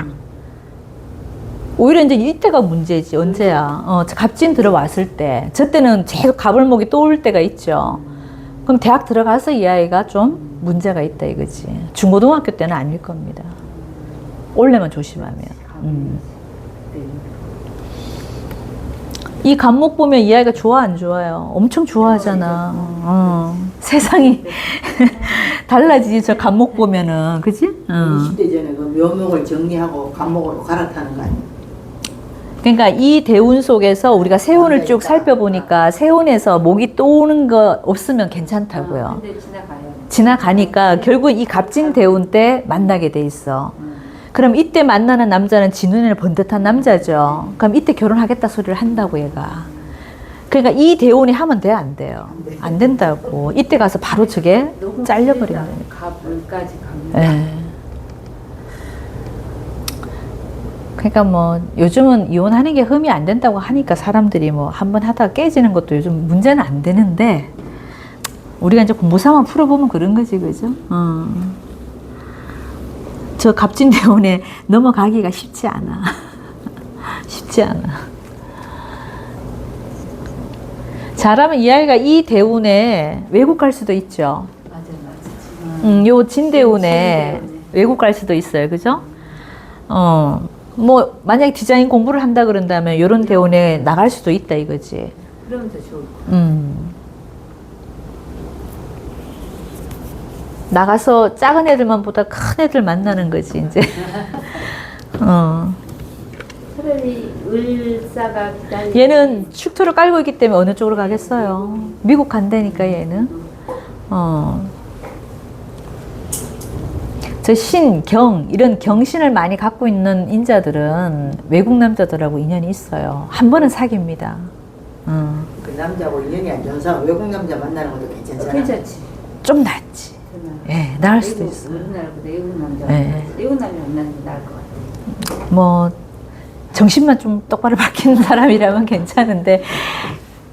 오히려 이제 이때가 문제지. 언제야? 갑진 들어왔을 때. 저 때는 계속 가불목이 또 올 때가 있죠. 그럼 대학 들어가서 이 아이가 좀 문제가 있다 이거지. 중고등학교 때는 아닐 겁니다. 올해만 조심하면. 이 간목 보면 이 아이가 좋아 안 좋아요? 엄청 좋아하잖아. 세상이 달라지지 저 간목 보면은, 그지? 20대 전에 그 묘목을 정리하고 간목으로 갈아타는 거 아니에요? 그러니까 이 대운 속에서 우리가 세운을 쭉 살펴보니까 세운에서 목이 또 오는 거 없으면 괜찮다고요. 근데 지나가요. 지나가니까 결국 이 갑진 대운 때 만나게 돼 있어. 그럼 이때 만나는 남자는 진운을 번듯한 남자죠. 그럼 이때 결혼하겠다 소리를 한다고 얘가. 그러니까 이 대운이 하면 돼, 안 돼요? 안 된다고. 이때 가서 바로 저게 잘려버리는 거예요. 갑을까지 갑니다. 예. 그러니까 뭐 요즘은 이혼하는 게 흠이 안 된다고 하니까 사람들이 뭐 한 번 하다가 깨지는 것도 요즘 문제는 안 되는데 우리가 이제 공부사만 풀어보면 그런 거지, 그죠? 저 갑진 대운에 넘어가기가 쉽지 않아. 쉽지 않아. 잘하면 이 아이가 이 대운에 외국 갈 수도 있죠. 맞아. 요 진대운에 외국 갈 수도 있어요. 그죠? 뭐, 만약에 디자인 공부를 한다 그런다면 요런 대운에 나갈 수도 있다 이거지. 그러면 더 좋을 거. 나가서 작은 애들만 보다 큰 애들 만나는 거지, 이제. 차라리 을사가 기다리. 얘는 축토를 깔고 있기 때문에 어느 쪽으로 가겠어요? 미국 간다니까, 얘는. 저 신, 경, 이런 경신을 많이 갖고 있는 인자들은 외국 남자들하고 인연이 있어요. 한 번은 사깁니다. 그 남자하고 인연이 안 좋은 사람 외국 남자 만나는 것도 괜찮잖아. 괜찮지. 좀 낫지. 예, 나을 수도 있어. 우리나라보다 외국 남자. 네. 외국 남자 만나는 게 나을 것 같아. 뭐, 정신만 좀 똑바로 바뀌는 사람이라면 괜찮은데,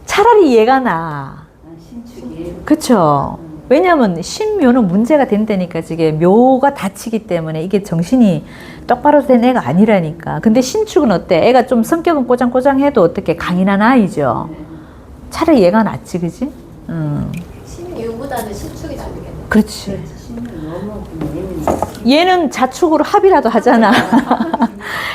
차라리 얘가 나. 신축이. 그쵸? 왜냐면 신묘는 문제가 된다니까. 저게 묘가 다치기 때문에 이게 정신이 똑바로 된 애가 아니라니까. 근데 신축은 어때? 애가 좀 성격은 꼬장꼬장해도 어떻게 강인한 아이죠. 차라리 얘가 낫지, 그지? 신유보다는 신축이 낫겠네. 그렇지. 신을 너무 예민해. 얘는 자축으로 합이라도 하잖아.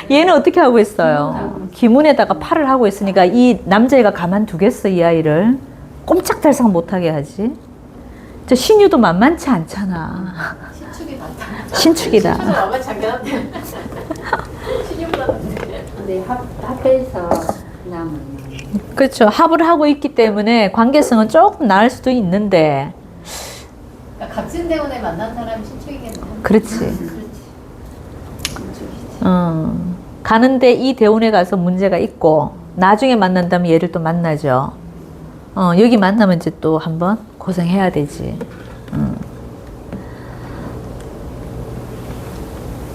얘는 어떻게 하고 있어요? 기문에다가 팔을 하고 있으니까 이 남자애가 가만두겠어, 이 아이를. 꼼짝달싹 못하게 하지. 저 신유도 만만치 않잖아. 신축이 낫다. 신축이다. 신축은 만만치 않긴 한데. 신유보다 낫네. 근데 합해서 남은. 그렇죠. 합을 하고 있기 때문에 관계성은 조금 나을 수도 있는데. 그러니까 갑진대운에 만난 사람이 신축이겠네. 그렇지. 가는데 이 대운에 가서 문제가 있고 나중에 만난다면 얘를 또 만나죠. 여기 만나면 이제 또 한번 고생해야 되지.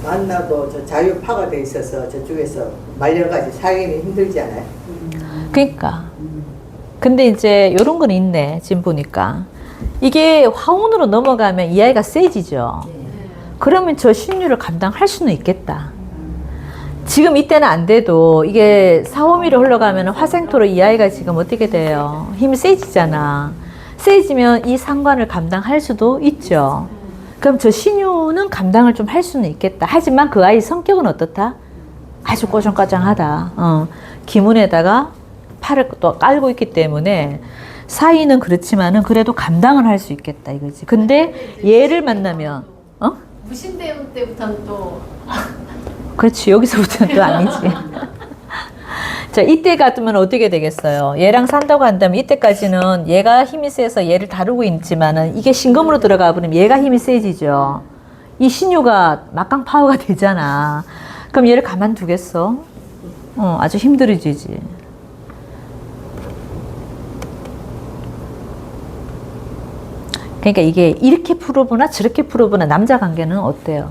만나도 저 자유파가 돼 있어서 저쪽에서 말려가지고 살기는 힘들지 않아요? 그러니까. 근데 이제 이런 건 있네. 지금 보니까. 이게 화운으로 넘어가면 이 아이가 세지죠. 그러면 저 신유를 감당할 수는 있겠다. 지금 이때는 안 돼도 이게 사오미로 흘러가면 화생토로 이 아이가 지금 어떻게 돼요? 힘이 세지잖아. 세지면 이 상관을 감당할 수도 있죠. 그럼 저 신유는 감당을 좀 할 수는 있겠다. 하지만 그 아이 성격은 어떻다? 아주 꼬정꼬정하다. 기문에다가 팔을 또 깔고 있기 때문에 사이는 그렇지만은 그래도 감당을 할 수 있겠다 이거지. 근데 얘를 만나면 무신대운 때부터는 또 그렇지. 여기서부터는 또 아니지. 자, 이때 같으면 어떻게 되겠어요? 얘랑 산다고 한다면 이때까지는 얘가 힘이 세서 얘를 다루고 있지만은 이게 신금으로 들어가 버리면 얘가 힘이 세지죠. 이 신유가 막강 파워가 되잖아. 그럼 얘를 가만두겠어? 아주 힘들어지지. 그러니까 이게 이렇게 풀어보나 저렇게 풀어보나 남자 관계는 어때요?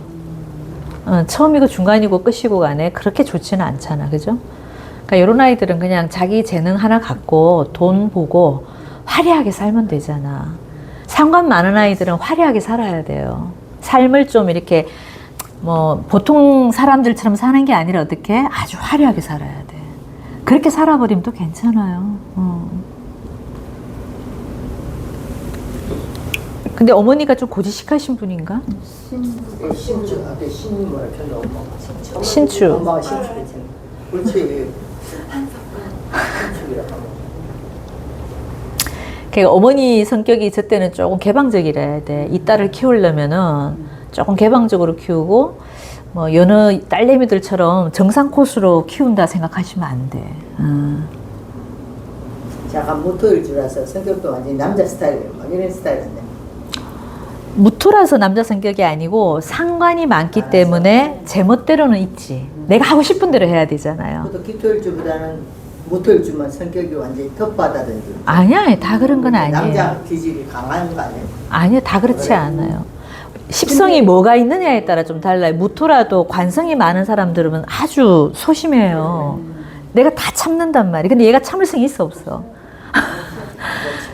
처음이고 중간이고 끝이고 간에 그렇게 좋지는 않잖아. 그죠? 그러니까 이런 아이들은 그냥 자기 재능 하나 갖고 돈 보고 화려하게 살면 되잖아. 상관 많은 아이들은 화려하게 살아야 돼요. 삶을 좀 이렇게 뭐 보통 사람들처럼 사는 게 아니라 어떻게 아주 화려하게 살아야 돼. 그렇게 살아버리면 또 괜찮아요. 근데 근데 어머니가 좀 고지식하신 분인가? 신주, 아들 신뭐라 편도 엄마가. 신추. 엄마가 신주. 그렇지. 신주라고 하면. 그러니까 어머니 성격이 저 때는 조금 개방적이라야 돼. 이 딸을 키우려면은 조금 개방적으로 키우고 뭐 여느 딸내미들처럼 정상 코스로 키운다 생각하시면 안 돼. 약간 모토일 줄 알아서 성격도 완전히 남자 스타일이에요. 막 이런 스타일 같네. 무토라서 남자 성격이 아니고 상관이 많기 알았어. 때문에 제멋대로는 있지. 내가 하고 싶은 대로 해야 되잖아요. 그것도 기토일 줄보다는 모토일 줄만 성격이 완전히 텃받아든 줄. 아니야, 다 그런 건 아니에요. 남자 기질이 강한 거 아니에요? 아니요, 다 그렇지 그래. 않아요. 십성이 뭐가 있느냐에 따라 좀 달라요. 무토라도 관성이 많은 사람들은 아주 소심해요. 내가 다 참는단 말이에요. 근데 얘가 참을 성이 있어, 없어?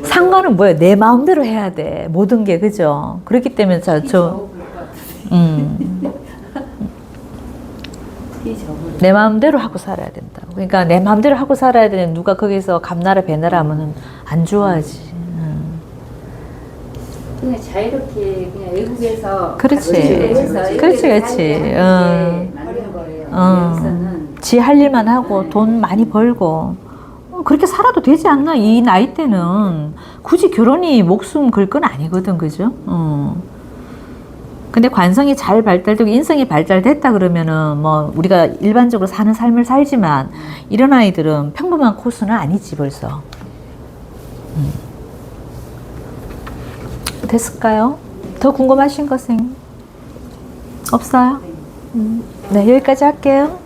상관은 뭐예요? 내 마음대로 해야 돼. 모든 게, 그죠? 그렇기 때문에 내 마음대로 하고 살아야 된다고. 그러니까 내 마음대로 하고 살아야 되는 누가 거기서 감나라 배나라 하면은 안 좋아하지. 그냥 자유롭게 그냥 외국에서 그렇지. 해서 그렇지, 그렇지. 만든 거예요. 여기서는 지 할 일만 하고 돈 많이 벌고 그렇게 살아도 되지 않나? 이 나이 때는 굳이 결혼이 목숨 걸 건 아니거든, 그죠? 근데 관성이 잘 발달되고 인성이 발달됐다 그러면은 뭐 우리가 일반적으로 사는 삶을 살지만 이런 아이들은 평범한 코스는 아니지 벌써. 됐을까요? 더 궁금하신 것은 없어요? 네, 여기까지 할게요.